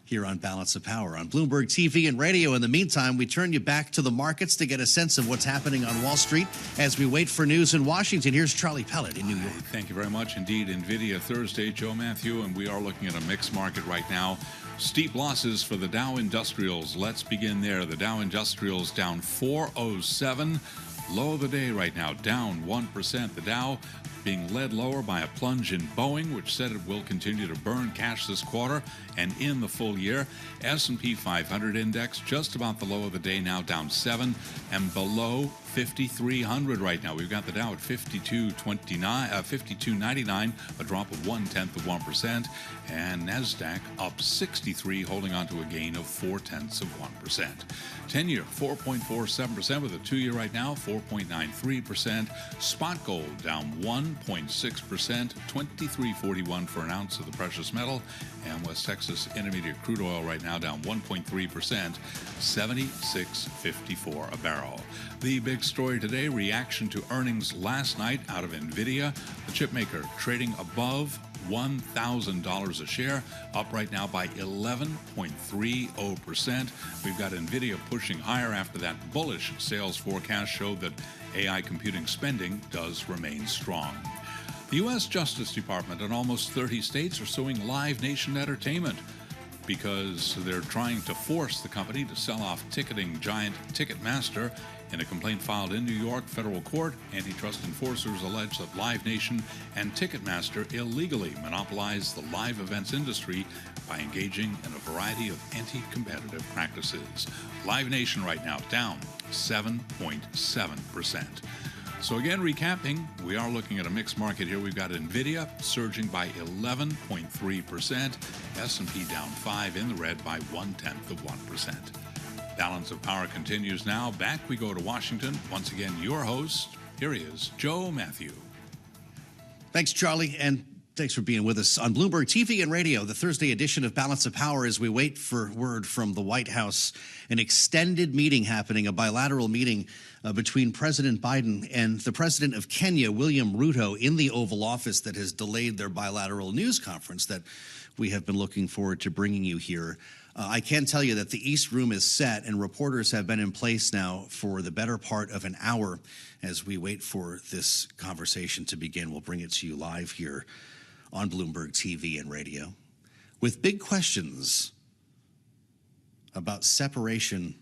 here on Balance of Power on Bloomberg TV and radio. In the meantime, we turn you back to the markets to get a sense of what's happening on Wall Street as we wait for news in Washington. Here's Charlie Pellet in New York. Thank you very much indeed. NVIDIA Thursday, Joe Matthew, and we are looking at a mixed market right now. Steep losses for the Dow Industrials. Let's begin there. The Dow Industrials down 407. Low of the day right now, down 1%. The Dow being led lower by a plunge in Boeing, which said it will continue to burn cash this quarter and in the full year. S&P 500 index just about the low of the day now, down 7 and below 5,300 right now. We've got the Dow at 52.99, a drop of 0.1%, and NASDAQ up 63, holding on to a gain of 0.4%. 10-year 4.47%, with a 2-year right now 4.93%. Spot gold down 1.6%, 23.41 for an ounce of the precious metal, and West Texas Intermediate crude oil right now down 1.3%, 76.54 a barrel. The big story today, reaction to earnings last night out of NVIDIA. The chipmaker trading above $1,000 a share, up right now by 11.30%. We've got NVIDIA pushing higher after that bullish sales forecast showed that AI computing spending does remain strong. The U.S. Justice Department and almost 30 states are suing Live Nation Entertainment because they're trying to force the company to sell off ticketing giant Ticketmaster. In a complaint filed in New York federal court, antitrust enforcers allege that Live Nation and Ticketmaster illegally monopolized the live events industry by engaging in a variety of anti-competitive practices. Live Nation right now down 7.7%. So again, recapping, we are looking at a mixed market here. We've got NVIDIA surging by 11.3%, S&P down 5 in the red by 0.1%. Balance of Power continues now. Back we go to Washington. Once again, your host, here he is, Joe Matthew. Thanks, Charlie, and thanks for being with us on Bloomberg TV and radio, the Thursday edition of Balance of Power, as we wait for word from the White House. An extended meeting happening, a bilateral meeting between President Biden and the president of Kenya, William Ruto, in the Oval Office that has delayed their bilateral news conference that we have been looking forward to bringing you here. I can tell you that the East Room is set, and reporters have been in place now for the better part of an hour as we wait for this conversation to begin. We'll bring it to you live here on Bloomberg TV and radio with big questions about separation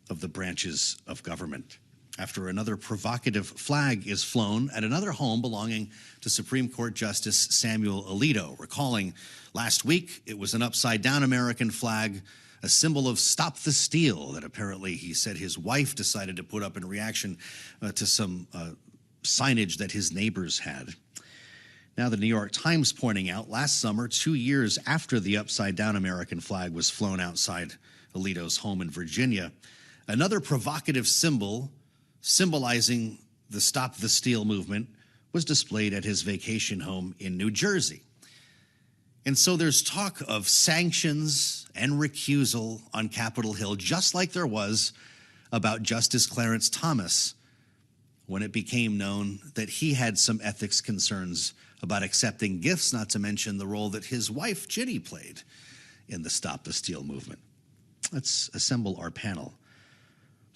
of the branches of government after another provocative flag is flown at another home belonging to Supreme Court Justice Samuel Alito. Recalling last week, it was an upside-down American flag, a symbol of Stop the Steal that apparently he said his wife decided to put up in reaction to some signage that his neighbors had. Now the New York Times pointing out last summer, 2 years after the upside-down American flag was flown outside Alito's home in Virginia, another provocative symbol symbolizing the Stop the Steal movement was displayed at his vacation home in New Jersey. And so there's talk of sanctions and recusal on Capitol Hill, just like there was about Justice Clarence Thomas when it became known that he had some ethics concerns about accepting gifts, not to mention the role that his wife, Ginny, played in the Stop the Steal movement. Let's assemble our panel.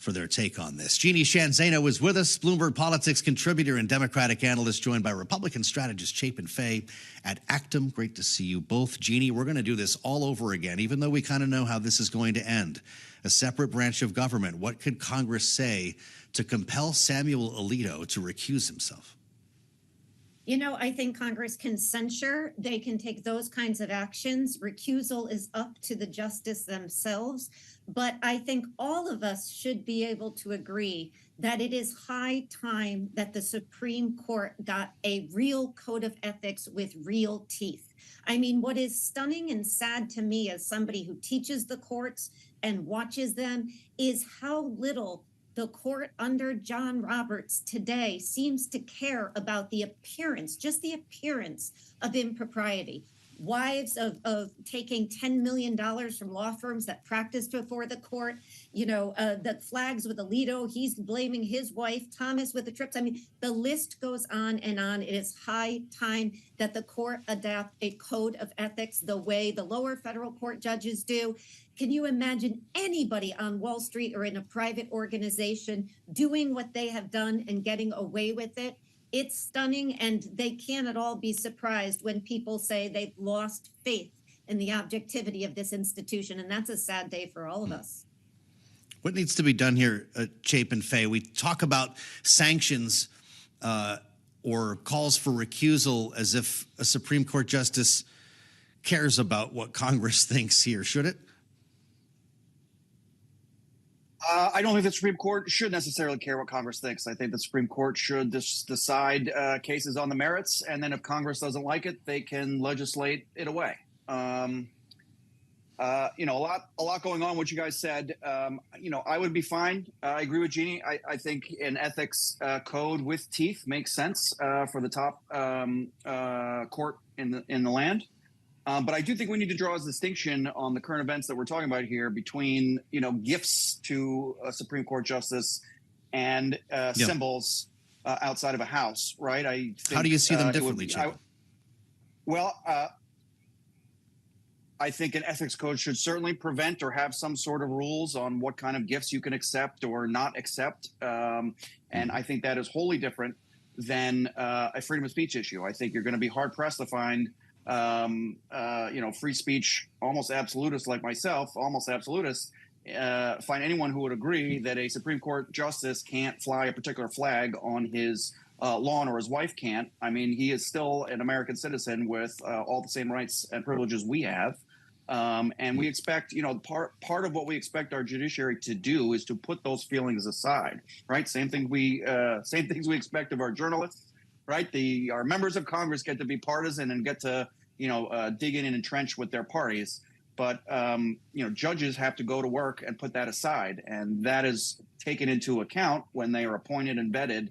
for their take on this. Jeannie Shanzano is with us, Bloomberg Politics contributor and Democratic analyst, joined by Republican strategist Chapin Fay at Actum. Great to see you both. Jeannie, we're going to do this all over again, even though we kind of know how this is going to end. A separate branch of government. What could Congress say to compel Samuel Alito to recuse himself? You know, I think Congress can censure. They can take those kinds of actions. Recusal is up to the justice themselves. But I think all of us should be able to agree that it is high time that the Supreme Court got a real code of ethics with real teeth. I mean, what is stunning and sad to me as somebody who teaches the courts and watches them is how little the court under John Roberts today seems to care about the appearance, just the appearance of impropriety. Wives of taking $10 million from law firms that practiced before the court, the flags with Alito, he's blaming his wife, Thomas with the trips. I mean, the list goes on and on. It is high time that the court adopt a code of ethics the way the lower federal court judges do. Can you imagine anybody on Wall Street or in a private organization doing what they have done and getting away with it? It's stunning, and they can't at all be surprised when people say they've lost faith in the objectivity of this institution, and that's a sad day for all of us. What needs to be done here, Chapin Fay? We talk about sanctions or calls for recusal as if a Supreme Court justice cares about what Congress thinks here. Should it? I don't think the Supreme Court should necessarily care what Congress thinks. I think the Supreme Court should decide cases on the merits, and then if Congress doesn't like it, they can legislate it away. A lot going on. What you guys said, I would be fine. I agree with Jeannie. I think an ethics code with teeth makes sense for the top court in the land. But I do think we need to draw a distinction on the current events that we're talking about here between, gifts to a Supreme Court justice and symbols outside of a house, right? I think, how do you see them differently, I think an ethics code should certainly prevent or have some sort of rules on what kind of gifts you can accept or not accept. And I think that is wholly different than a freedom of speech issue. I think you're going to be hard pressed to find free speech, almost absolutists like myself, find anyone who would agree that a Supreme Court justice can't fly a particular flag on his lawn or his wife can't. I mean, he is still an American citizen with all the same rights and privileges we have. And we expect, part of what we expect our judiciary to do is to put those feelings aside, right? Same things we expect of our journalists. Right, our members of Congress get to be partisan and get to, dig in and entrench with their parties. But judges have to go to work and put that aside, and that is taken into account when they are appointed and vetted.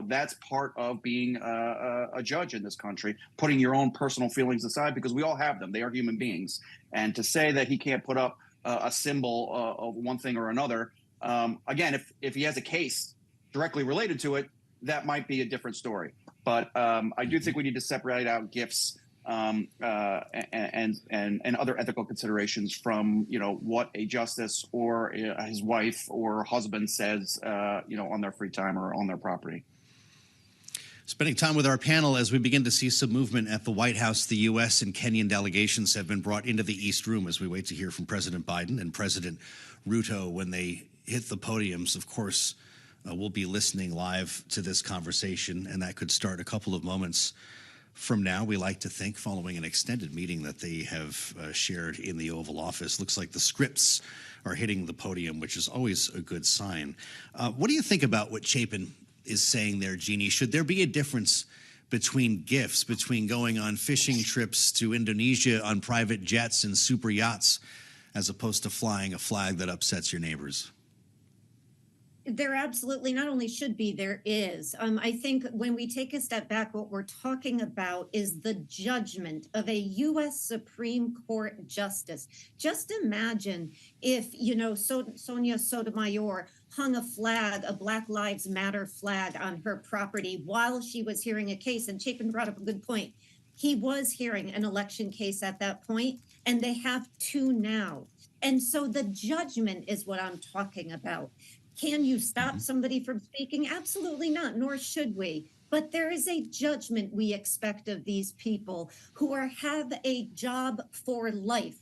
That's part of being a judge in this country, putting your own personal feelings aside, because we all have them. They are human beings, and to say that he can't put up a symbol of one thing or another, again, if he has a case directly related to it, that might be a different story. But I do think we need to separate out gifts and other ethical considerations from, what a justice or his wife or husband says, on their free time or on their property. Spending time with our panel as we begin to see some movement at the White House. The U.S. and Kenyan delegations have been brought into the East Room as we wait to hear from President Biden and President Ruto when they hit the podiums. Of course, we'll be listening live to this conversation, and that could start a couple of moments from now. We like to think, following an extended meeting that they have shared in the Oval Office. Looks like the scripts are hitting the podium, which is always a good sign. What do you think about what Chapin is saying there, Jeannie? Should there be a difference between gifts, between going on fishing trips to Indonesia on private jets and super yachts, as opposed to flying a flag that upsets your neighbors? There absolutely not only should be, there is. I think when we take a step back, what we're talking about is the judgment of a U.S. Supreme Court justice. Just imagine if, Sonia Sotomayor hung a flag, a Black Lives Matter flag on her property while she was hearing a case. And Chapin brought up a good point. He was hearing an election case at that point, and they have two now. And so the judgment is what I'm talking about. Can you stop somebody from speaking? Absolutely not, nor should we. But there is a judgment we expect of these people who have a job for life.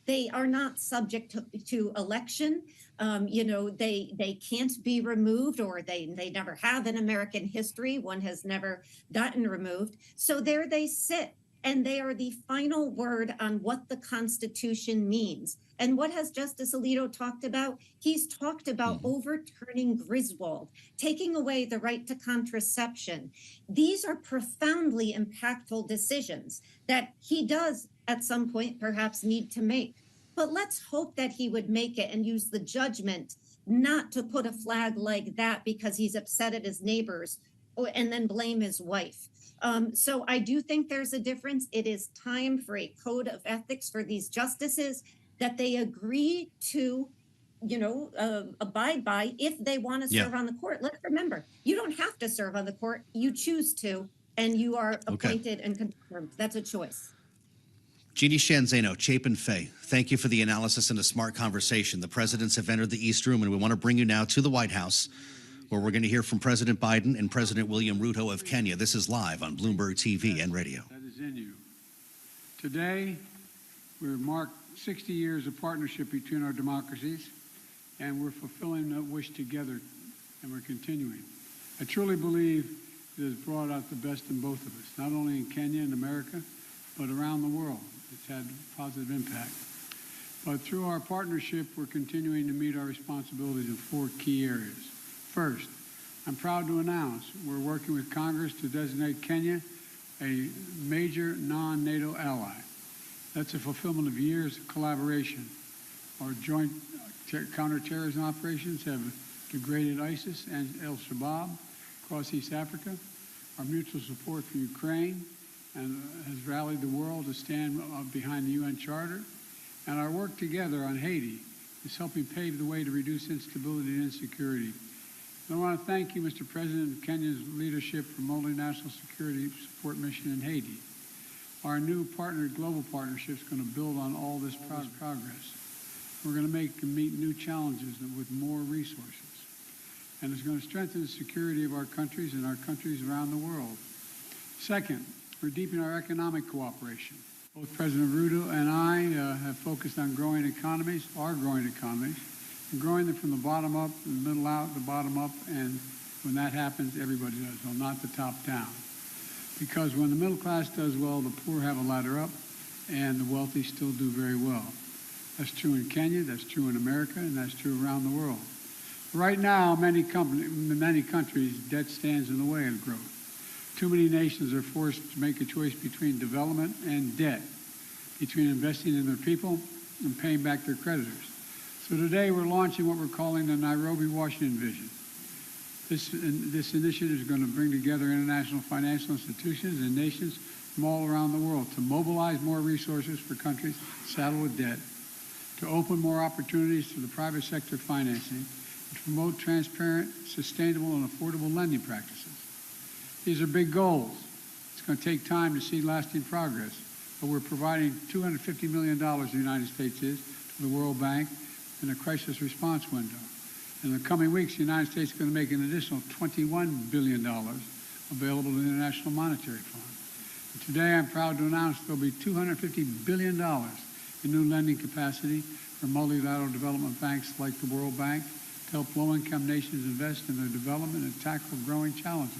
They are not subject to election. They can't be removed, or they never have in American history. One has never gotten removed. So there they sit, and they are the final word on what the Constitution means. And what has Justice Alito talked about? He's talked about overturning Griswold, taking away the right to contraception. These are profoundly impactful decisions that he does at some point perhaps need to make. But let's hope that he would make it and use the judgment not to put a flag like that because he's upset at his neighbors and then blame his wife. So I do think there's a difference. It is time for a code of ethics for these justices that they agree to, abide by if they want to serve on the court. Let's remember, you don't have to serve on the court. You choose to, and you are appointed and confirmed. That's a choice. Jeannie Shanzano, Chapin Fay, thank you for the analysis and a smart conversation. The presidents have entered the East Room, and we want to bring you now to the White House, where we're going to hear from President Biden and President William Ruto of Kenya. This is live on Bloomberg TV and radio. That is in you. Today, we mark 60 years of partnership between our democracies, and we're fulfilling that wish together, and we're continuing. I truly believe it has brought out the best in both of us, not only in Kenya and America, but around the world. It's had a positive impact. But through our partnership, we're continuing to meet our responsibilities in 4 key areas. First, I'm proud to announce we're working with Congress to designate Kenya a major non-NATO ally. That's a fulfillment of years of collaboration. Our joint counterterrorism operations have degraded ISIS and al-Shabaab across East Africa. Our mutual support for Ukraine and has rallied the world to stand behind the UN Charter. And our work together on Haiti is helping pave the way to reduce instability and insecurity. And I want to thank you, Mr. President, of Kenya's leadership for multinational security support mission in Haiti. Our new global partnership is going to build on all this progress. We're going to meet new challenges with more resources. And it's going to strengthen the security of our countries and our countries around the world. Second, we're deepening our economic cooperation. Both President Ruto and I have focused on growing economies, and growing them from the bottom up, the middle out, the bottom up, and when that happens, everybody does well, not the top down. Because when the middle class does well, the poor have a ladder up, and the wealthy still do very well. That's true in Kenya, that's true in America, and that's true around the world. Right now, many countries, debt stands in the way of growth. Too many nations are forced to make a choice between development and debt, between investing in their people and paying back their creditors. So today we're launching what we're calling the Nairobi, Washington Vision. This initiative is going to bring together international financial institutions and nations from all around the world to mobilize more resources for countries saddled with debt, to open more opportunities to the private sector financing, and to promote transparent, sustainable, and affordable lending practices. These are big goals. It's going to take time to see lasting progress, but we're providing $250 million, the United States is, to the World Bank in a crisis response window. In the coming weeks, the United States is going to make an additional $21 billion available to the International Monetary Fund. And today, I'm proud to announce there'll be $250 billion in new lending capacity for multilateral development banks like the World Bank to help low-income nations invest in their development and tackle growing challenges.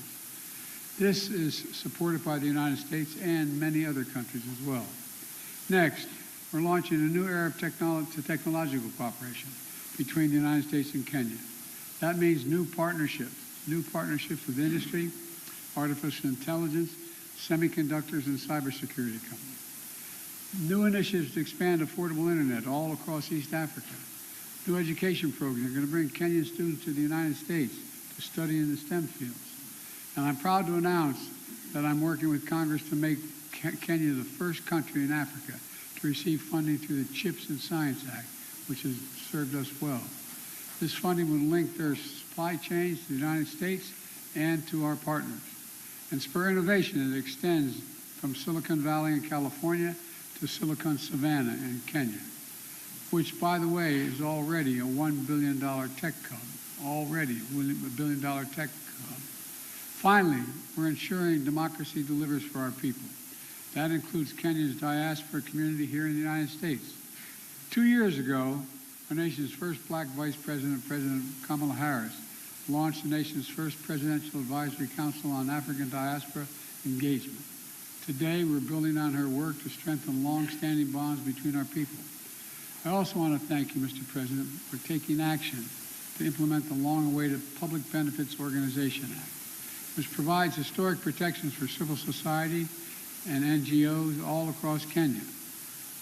This is supported by the United States and many other countries as well. Next, we're launching a new era of technological cooperation between the United States and Kenya. That means new partnerships with industry, artificial intelligence, semiconductors, and cybersecurity companies. New initiatives to expand affordable internet all across East Africa. New education programs are going to bring Kenyan students to the United States to study in the STEM fields. And I'm proud to announce that I'm working with Congress to make Kenya the first country in Africa to receive funding through the CHIPS and Science Act, which has served us well. This funding will link their supply chains to the United States and to our partners, and spur innovation that extends from Silicon Valley in California to Silicon Savannah in Kenya. which, by the way, is already a $1 billion tech hub. Already a $1 billion tech hub. Finally, we're ensuring democracy delivers for our people. That includes Kenya's diaspora community here in the United States. 2 years ago, our nation's first black vice president, President Kamala Harris, launched the nation's first Presidential Advisory Council on African Diaspora Engagement. Today, we're building on her work to strengthen long-standing bonds between our people. I also want to thank you, Mr. President, for taking action to implement the long-awaited Public Benefits Organization Act, which provides historic protections for civil society and NGOs all across Kenya.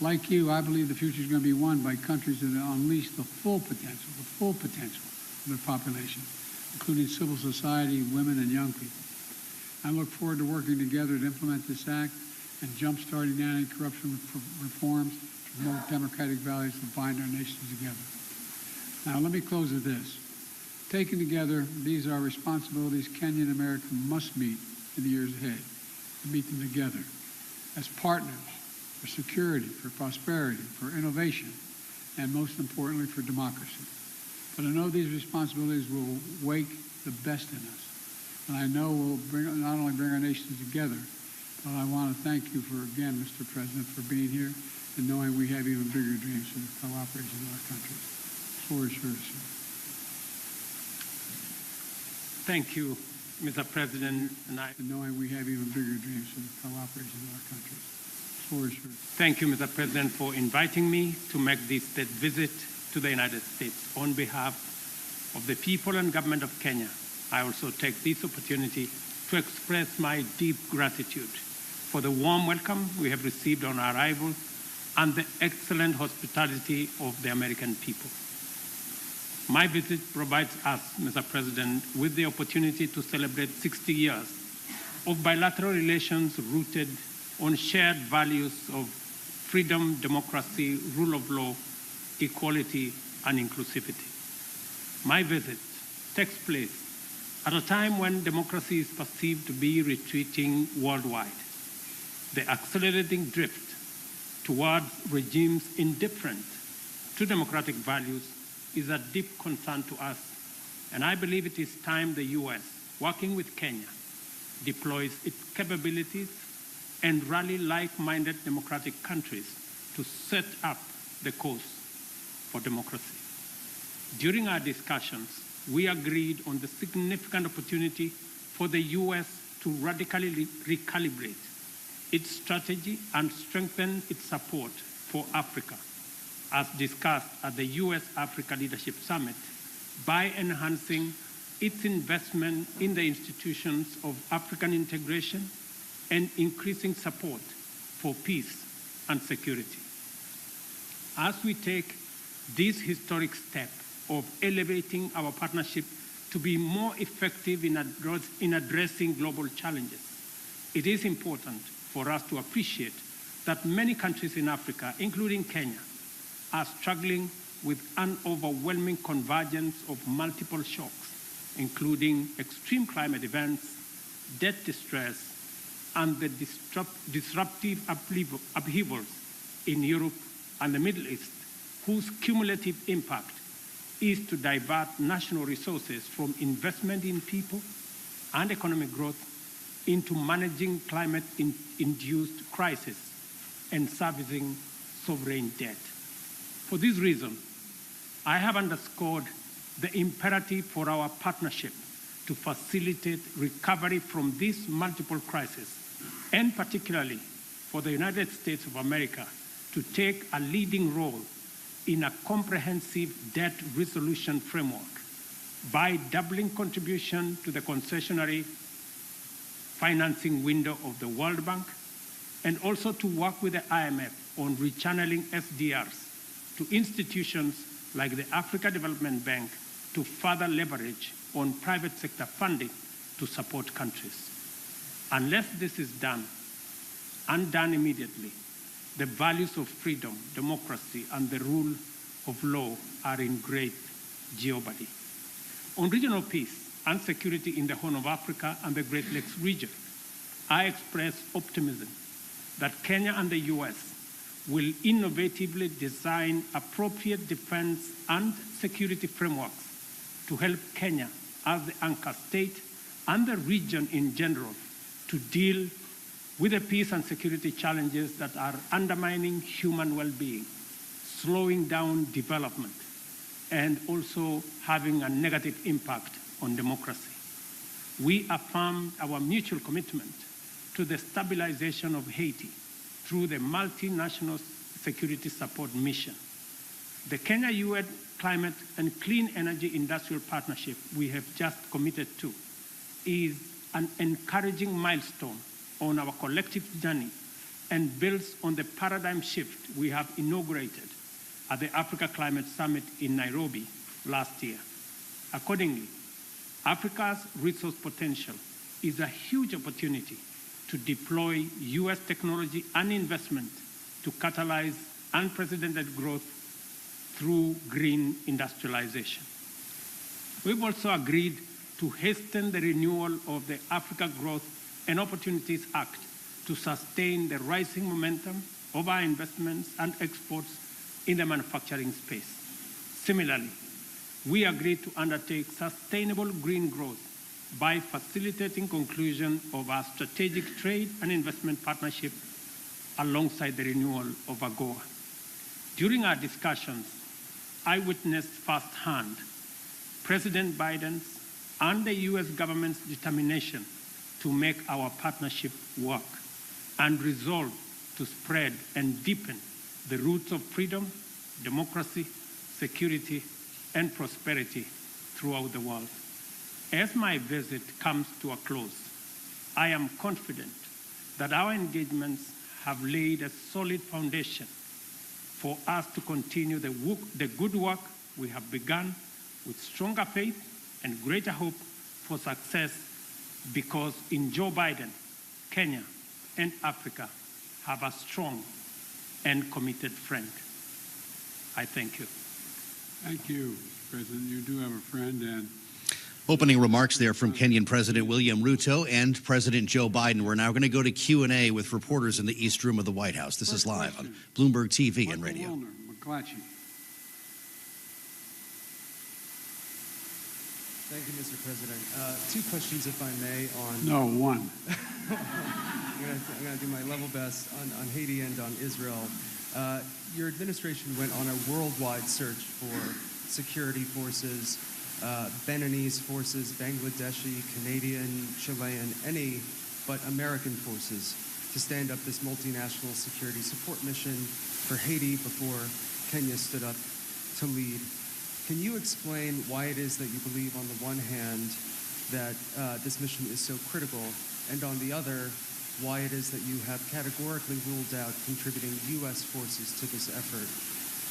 Like you, I believe the future is going to be won by countries that unleash the full potential of their population, including civil society, women, and young people. I look forward to working together to implement this act and jump-starting anti-corruption reforms to promote democratic values that bind our nations together. Now, let me close with this. Taken together, these are responsibilities Kenya and America must meet in the years ahead, to meet them together as partners for security, for prosperity, for innovation, and most importantly, for democracy. But I know these responsibilities will wake the best in us, and I know will not only bring our nations together, but I want to thank you for, again, Mr. President, for being here and knowing we have even bigger dreams for the cooperation of our countries. The floor is yours, sir. Thank you, Mr. President, and knowing we have even bigger dreams for the cooperation of our countries. Thank you, Mr. President, for inviting me to make this state visit to the United States on behalf of the people and government of Kenya. I also take this opportunity to express my deep gratitude for the warm welcome we have received on our arrival and the excellent hospitality of the American people. My visit provides us, Mr. President, with the opportunity to celebrate 60 years of bilateral relations rooted on shared values of freedom, democracy, rule of law, equality, and inclusivity. My visit takes place at a time when democracy is perceived to be retreating worldwide. The accelerating drift towards regimes indifferent to democratic values is a deep concern to us, and I believe it is time the U.S., working with Kenya, deploys its capabilities and rally like-minded democratic countries to set up the course for democracy. During our discussions, we agreed on the significant opportunity for the U.S. to radically recalibrate its strategy and strengthen its support for Africa, as discussed at the U.S.-Africa Leadership Summit, by enhancing its investment in the institutions of African integration and increasing support for peace and security. As we take this historic step of elevating our partnership to be more effective in addressing global challenges, it is important for us to appreciate that many countries in Africa, including Kenya, are struggling with an overwhelming convergence of multiple shocks, including extreme climate events, debt distress, and the disruptive upheavals in Europe and the Middle East, whose cumulative impact is to divert national resources from investment in people and economic growth into managing climate-induced crises and servicing sovereign debt. For this reason, I have underscored the imperative for our partnership to facilitate recovery from these multiple crises, and particularly for the United States of America to take a leading role in a comprehensive debt resolution framework by doubling contribution to the concessionary financing window of the World Bank, and also to work with the IMF on rechanneling SDRs to institutions like the Africa Development Bank to further leverage on private sector funding to support countries. Unless this is done, and done immediately, the values of freedom, democracy, and the rule of law are in great jeopardy. On regional peace and security in the Horn of Africa and the Great Lakes region, I express optimism that Kenya and the U.S. will innovatively design appropriate defense and security frameworks to help Kenya as the anchor state and the region in general to deal with the peace and security challenges that are undermining human well-being, slowing down development, and also having a negative impact on democracy. We affirmed our mutual commitment to the stabilization of Haiti through the multinational security support mission. The Kenya-UN Climate and Clean Energy Industrial Partnership we have just committed to is an encouraging milestone on our collective journey and builds on the paradigm shift we have inaugurated at the Africa Climate Summit in Nairobi last year. Accordingly, Africa's resource potential is a huge opportunity to deploy U.S. technology and investment to catalyze unprecedented growth through green industrialization. We've also agreed to hasten the renewal of the Africa Growth and Opportunities Act to sustain the rising momentum of our investments and exports in the manufacturing space. Similarly, we agreed to undertake sustainable green growth by facilitating conclusion of our strategic trade and investment partnership alongside the renewal of AGOA. During our discussions, I witnessed firsthand President Biden's and the U.S. government's determination to make our partnership work and resolve to spread and deepen the roots of freedom, democracy, security, and prosperity throughout the world. As my visit comes to a close, I am confident that our engagements have laid a solid foundation for us to continue the good work we have begun with stronger faith and greater hope for success, because in Joe Biden, Kenya and Africa have a strong and committed friend. I thank you. Thank you, President. You do have a friend. And opening remarks there from Kenyan President William Ruto and President Joe Biden. We're now going to go to Q&A with reporters in the East Room of the White House. This is live on Bloomberg TV and radio. Thank you, Mr. President. Two questions, if I may, on... No, one. I'm going to do my level best on Haiti and on Israel. Your administration went on a worldwide search for security forces, Beninese forces, Bangladeshi, Canadian, Chilean, any but American forces to stand up this multinational security support mission for Haiti before Kenya stood up to lead. Can you explain why it is that you believe, on the one hand, that this mission is so critical, and on the other, why it is that you have categorically ruled out contributing U.S. forces to this effort?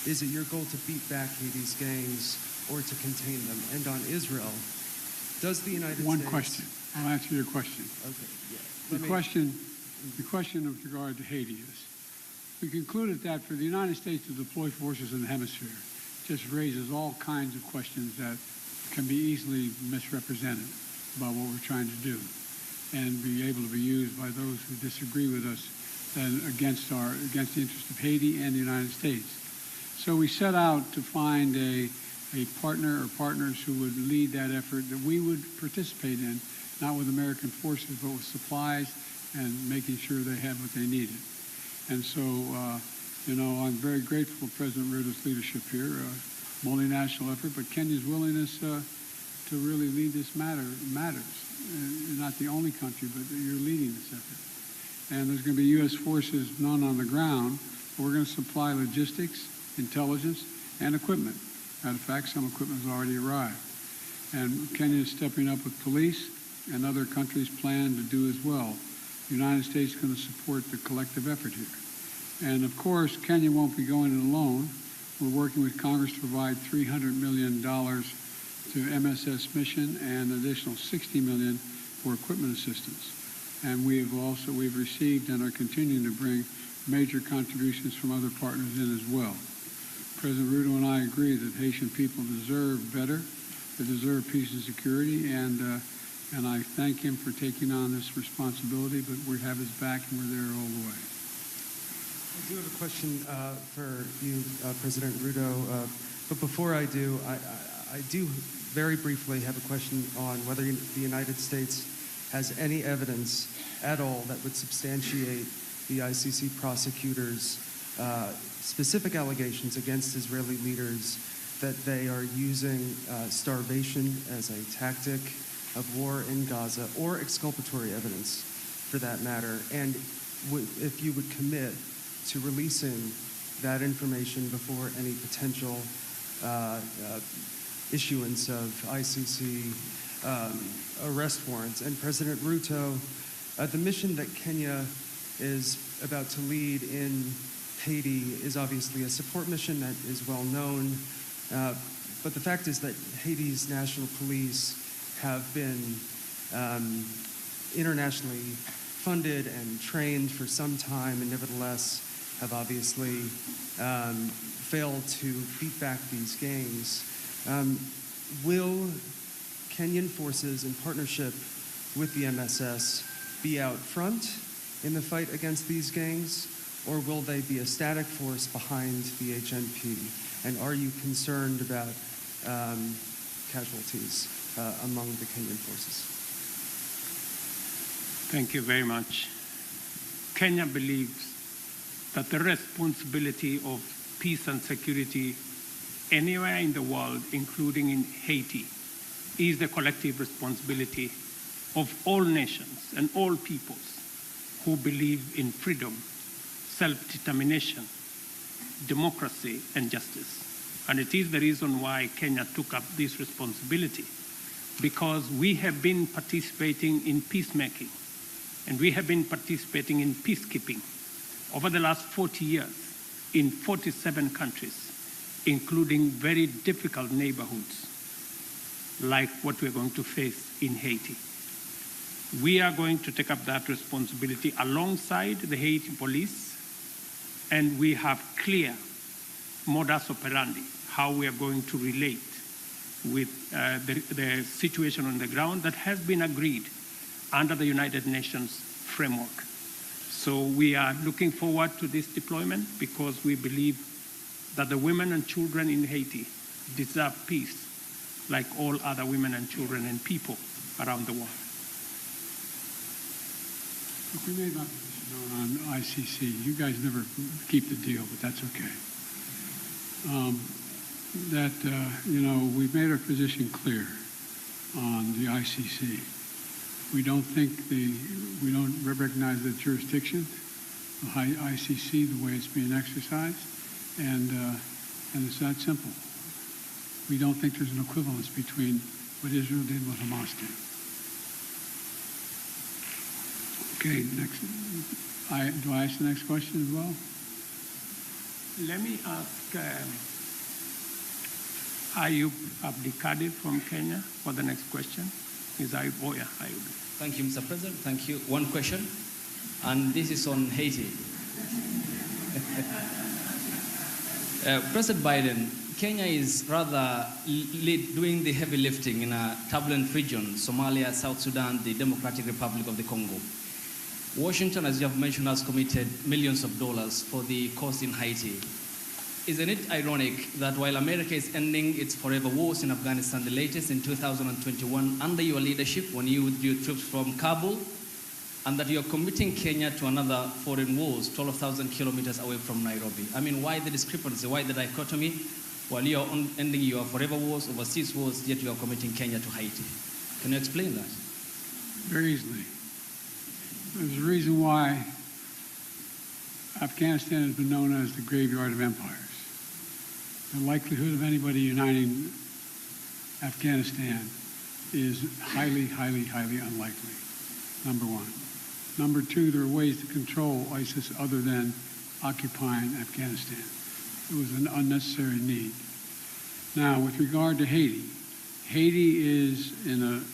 Is it your goal to beat back Haiti's gangs or to contain them? And on Israel, does the United States... One question. I'll answer your question. Okay, yeah. The question with regard to Haiti is, we concluded that for the United States to deploy forces in the hemisphere just raises all kinds of questions that can be easily misrepresented about what we're trying to do, and be able to be used by those who disagree with us and against the interest of Haiti and the United States. So we set out to find a partner or partners who would lead that effort that we would participate in, not with American forces, but with supplies and making sure they had what they needed. And so, I'm very grateful for President Ruto's leadership here, multinational effort, but Kenya's willingness to really lead this matters. You're not the only country, but you're leading this effort. And there's going to be U.S. forces, none on the ground, but we're going to supply logistics, intelligence, and equipment. Matter of fact, some equipment has already arrived. And Kenya is stepping up with police, and other countries plan to do as well. The United States is going to support the collective effort here. And of course, Kenya won't be going it alone. We're working with Congress to provide $300 million to MSS mission and an additional $60 million for equipment assistance. And we've received and are continuing to bring major contributions from other partners in as well. President Ruto and I agree that Haitian people deserve better. They deserve peace and security, and I thank him for taking on this responsibility, but we have his back and we're there all the way. I do have a question for you, President Ruto. But before I do, I do very briefly have a question on whether the United States has any evidence at all that would substantiate the ICC prosecutors' specific allegations against Israeli leaders that they are using starvation as a tactic of war in Gaza, or exculpatory evidence for that matter, and if you would commit to releasing that information before any potential issuance of ICC arrest warrants. And President Ruto, the mission that Kenya is about to lead in Haiti is obviously a support mission that is well known, but the fact is that Haiti's national police have been internationally funded and trained for some time, and nevertheless have obviously failed to beat back these gangs. Will Kenyan forces in partnership with the MSS be out front in the fight against these gangs, or will they be a static force behind the HNP? And are you concerned about casualties among the Kenyan forces? Thank you very much. Kenya believes that the responsibility of peace and security anywhere in the world, including in Haiti, is the collective responsibility of all nations and all peoples who believe in freedom, self-determination, democracy, and justice. And it is the reason why Kenya took up this responsibility, because we have been participating in peacemaking, and we have been participating in peacekeeping over the last 40 years in 47 countries, including very difficult neighborhoods like what we're going to face in Haiti. We are going to take up that responsibility alongside the Haiti police, and we have clear modus operandi, how we are going to relate with the situation on the ground that has been agreed under the United Nations framework. So we are looking forward to this deployment because we believe that the women and children in Haiti deserve peace like all other women and children and people around the world. Look, we made my position known on ICC. You guys never keep the deal, but that's okay. We've made our position clear on the ICC. We don't recognize the jurisdiction of ICC the way it's being exercised, and it's that simple. We don't think there's an equivalence between what Israel did and what Hamas did. Okay, next. Do I ask the next question as well? Let me ask Ayub Abdikadir from Kenya for the next question. Is Ayub? Oh, yeah, Ayub. Thank you, Mr. President. Thank you. One question, and this is on Haiti. President Biden, Kenya is rather doing the heavy lifting in a turbulent region, Somalia, South Sudan, the Democratic Republic of the Congo. Washington, as you have mentioned, has committed millions of dollars for the cost in Haiti. Isn't it ironic that while America is ending its forever wars in Afghanistan, the latest in 2021, under your leadership, when you withdrew troops from Kabul, and that you're committing Kenya to another foreign wars 12,000 kilometers away from Nairobi? I mean, why the discrepancy? Why the dichotomy? While you're ending your forever wars, overseas wars, yet you are committing Kenya to Haiti. Can you explain that? Very easily. There's a reason why Afghanistan has been known as the graveyard of empires. The likelihood of anybody uniting Afghanistan is highly, highly, highly unlikely, number one. Number two, there are ways to control ISIS other than occupying Afghanistan. It was an unnecessary need. Now, with regard to Haiti, Haiti is in an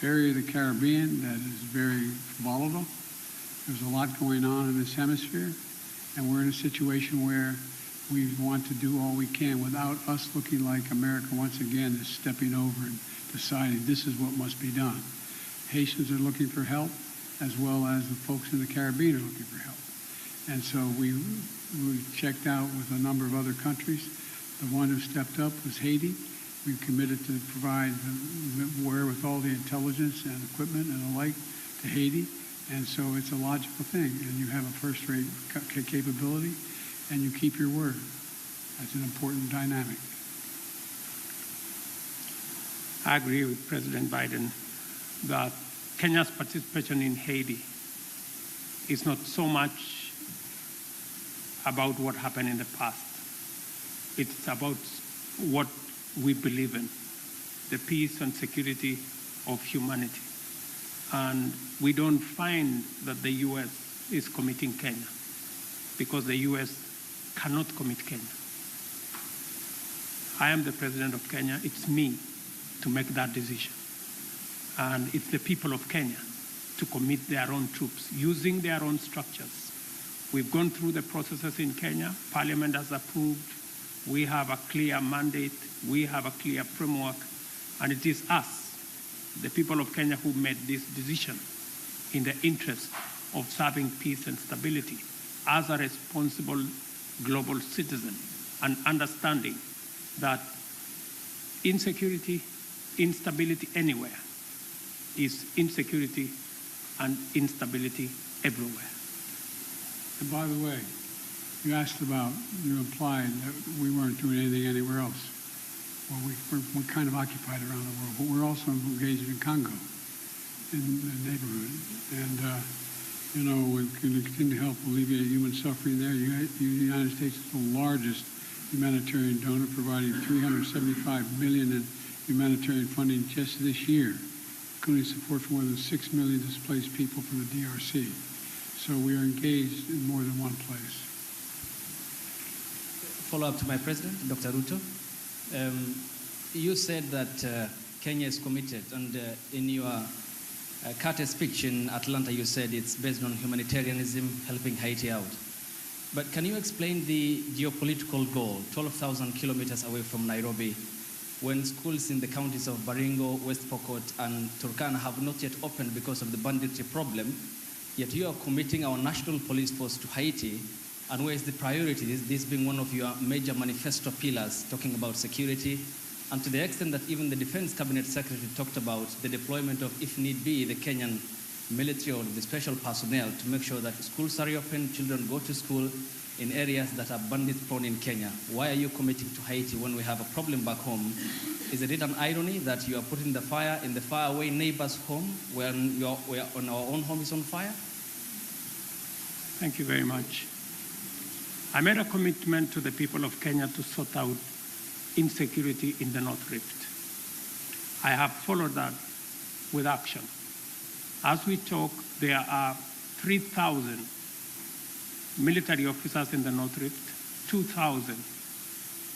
area of the Caribbean that is very volatile. There's a lot going on in this hemisphere, and we're in a situation where we want to do all we can without us looking like America once again is stepping over and deciding this is what must be done. Haitians are looking for help, as well as the folks in the Caribbean are looking for help. And so we checked out with a number of other countries. The one who stepped up was Haiti. We committed to provide the wherewithal, the intelligence and equipment and the like to Haiti. And so it's a logical thing. And you have a first-rate capability, and you keep your word. That's an important dynamic. I agree with President Biden that Kenya's participation in Haiti is not so much about what happened in the past. It's about what we believe in, the peace and security of humanity. And we don't find that the U.S. is committing Kenya because the U.S. cannot commit Kenya. I am the president of Kenya. It's me to make that decision. And it's the people of Kenya to commit their own troops using their own structures. We've gone through the processes in Kenya. Parliament has approved. We have a clear mandate. We have a clear framework. And it is us, the people of Kenya, who made this decision in the interest of serving peace and stability as a responsible global citizen and understanding that insecurity, instability anywhere is insecurity and instability everywhere. And by the way, you asked about, you implied that we weren't doing anything anywhere else. Well, we're kind of occupied around the world, but we're also engaged in Congo, in the neighborhood. And, we're going to continue to help alleviate human suffering there. The United States is the largest humanitarian donor, providing $375 million in humanitarian funding just this year, including support for more than 6 million displaced people from the DRC. So we are engaged in more than one place. Follow up to my president, Dr. Ruto. You said that Kenya is committed, and in your Carter speech in Atlanta, you said it's based on humanitarianism, helping Haiti out. But can you explain the geopolitical goal, 12,000 kilometers away from Nairobi, when schools in the counties of Baringo, West Pokot, and Turkana have not yet opened because of the banditry problem, yet you are committing our national police force to Haiti, and where is the priority? This being one of your major manifesto pillars, talking about security, and to the extent that even the Defense Cabinet Secretary talked about the deployment of, if need be, the Kenyan military or the special personnel to make sure that schools are open, children go to school in areas that are bandit-prone in Kenya. Why are you committing to Haiti when we have a problem back home? Is it an irony that you are putting the fire in the faraway neighbor's home when on our own home is on fire? Thank you very much. I made a commitment to the people of Kenya to sort out insecurity in the North Rift. I have followed that with action. As we talk, there are 3,000 military officers in the North Rift, 2,000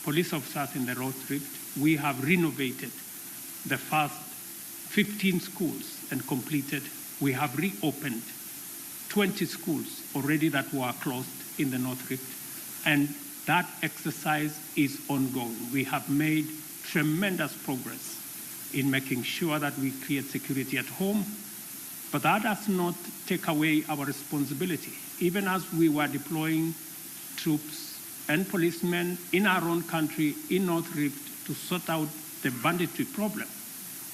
police officers in the North Rift. We have renovated the first 15 schools and completed. We have reopened 20 schools already that were closed in the North Rift. And that exercise is ongoing. We have made tremendous progress in making sure that we create security at home, but that does not take away our responsibility. Even as we were deploying troops and policemen in our own country, in North Rift, to sort out the banditry problem,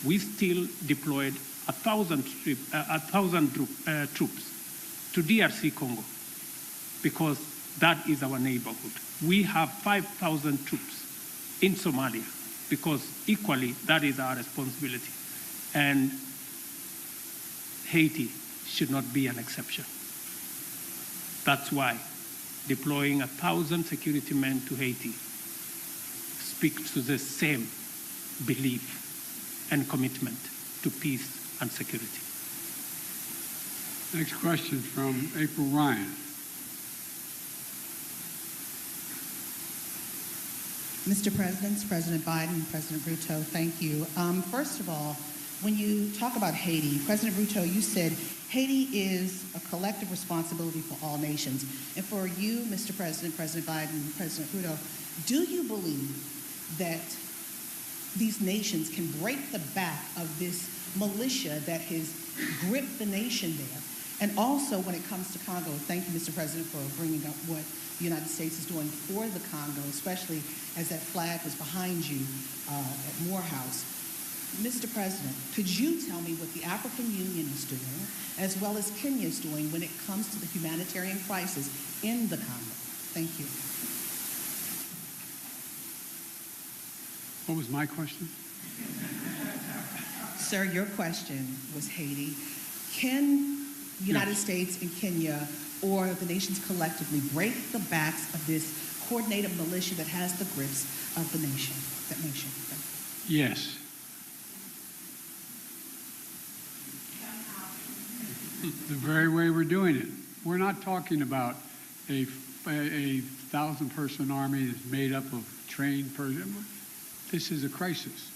we still deployed 1,000 troops to DRC Congo, because that is our neighborhood. We have 5,000 troops in Somalia, because equally that is our responsibility. And Haiti should not be an exception. That's why deploying 1,000 security men to Haiti speaks to the same belief and commitment to peace and security. Next question from April Ryan. Mr. President, President Biden, President Ruto, thank you. First of all, when you talk about Haiti, President Ruto, you said Haiti is a collective responsibility for all nations. And for you, Mr. President, President Biden, President Ruto, do you believe that these nations can break the back of this militia that has gripped the nation there And also, when it comes to Congo, thank you, Mr. President, for bringing up what the United States is doing for the Congo, especially as that flag was behind you at Morehouse. Mr. President, could you tell me what the African Union is doing, as well as Kenya is doing, when it comes to the humanitarian crisis in the Congo? Thank you. What was my question? Sir, your question was Haiti. Can the United States and Kenya, or the nations collectively, break the backs of this coordinated militia that has the grips of the nation? That nation. Yes. The very way we're doing it. We're not talking about a 1,000-person army that's made up of trained persons. This is a crisis.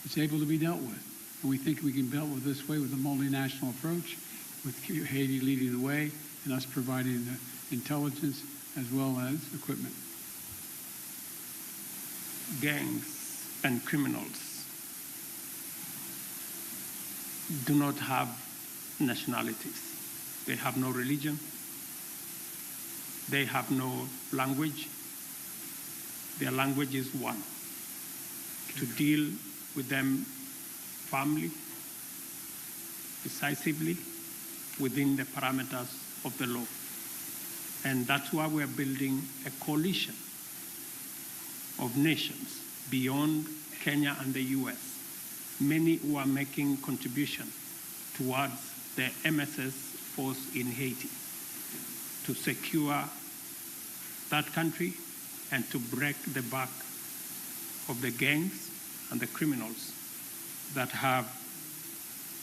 It's able to be dealt with. And we think we can deal with this way with a multinational approach, with Haiti leading the way and us providing the intelligence as well as equipment. Gangs and criminals do not have nationalities. They have no religion. They have no language. Their language is one. To deal with them firmly, decisively, within the parameters of the law. And that's why we're building a coalition of nations beyond Kenya and the US, many who are making contribution towards the MSS force in Haiti to secure that country and to break the back of the gangs and the criminals that have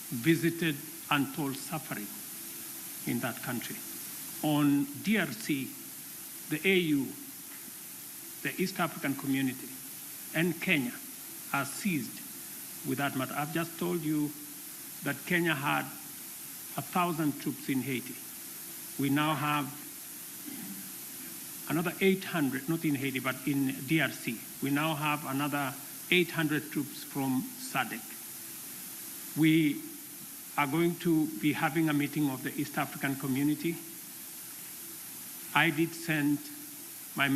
visited untold suffering in that country. On DRC, the AU, the East African Community, and Kenya are seized with that matter. I've just told you that Kenya had 1,000 troops in Haiti. We now have another 800, not in Haiti, but in DRC. We now have another 800 troops from SADC. We are going to be having a meeting of the East African Community. I did send my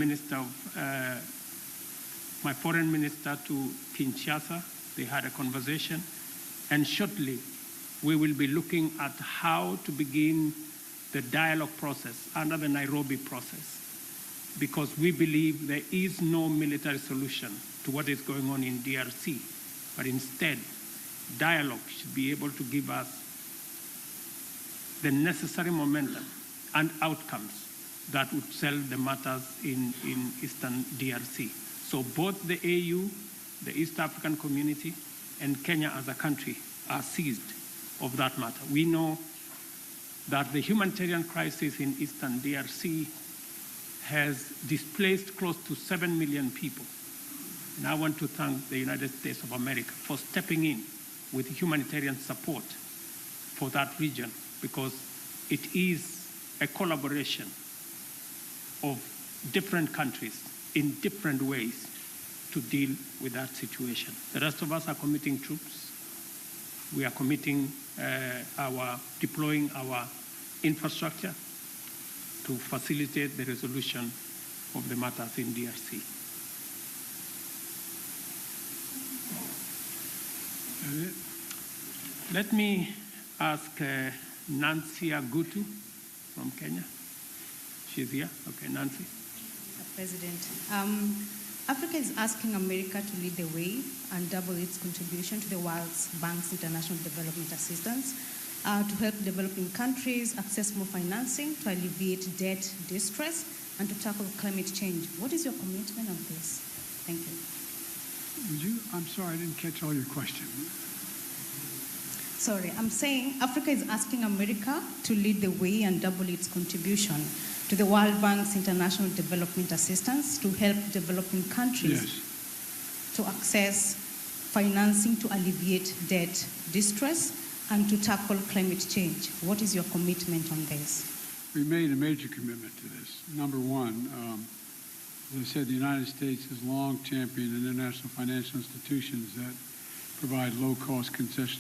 my foreign minister to Kinshasa. They had a conversation, and shortly we will be looking at how to begin the dialogue process under the Nairobi process, because we believe there is no military solution to what is going on in DRC, but instead, dialogue should be able to give us the necessary momentum and outcomes that would settle the matters in Eastern DRC. So both the AU, the East African Community, and Kenya as a country are seized of that matter. We know that the humanitarian crisis in Eastern DRC has displaced close to 7 million people. And I want to thank the United States of America for stepping in with humanitarian support for that region, because it is a collaboration of different countries in different ways to deal with that situation. The rest of us are committing troops. We are committing deploying our infrastructure to facilitate the resolution of the matters in DRC. Let me ask Nancy Agutu from Kenya. She's here. Okay, Nancy. President, Africa is asking America to lead the way and double its contribution to the World Bank's International Development Assistance to help developing countries access more financing, to alleviate debt distress, and to tackle climate change. What is your commitment on this? Thank you. I'm sorry, I didn't catch all your question. Sorry, I'm saying Africa is asking America to lead the way and double its contribution to the World Bank's International Development Assistance to help developing countries to access financing to alleviate debt distress and to tackle climate change. What is your commitment on this? We made a major commitment to this. Number one, as I said, the United States has long championed international financial institutions that provide low-cost concessions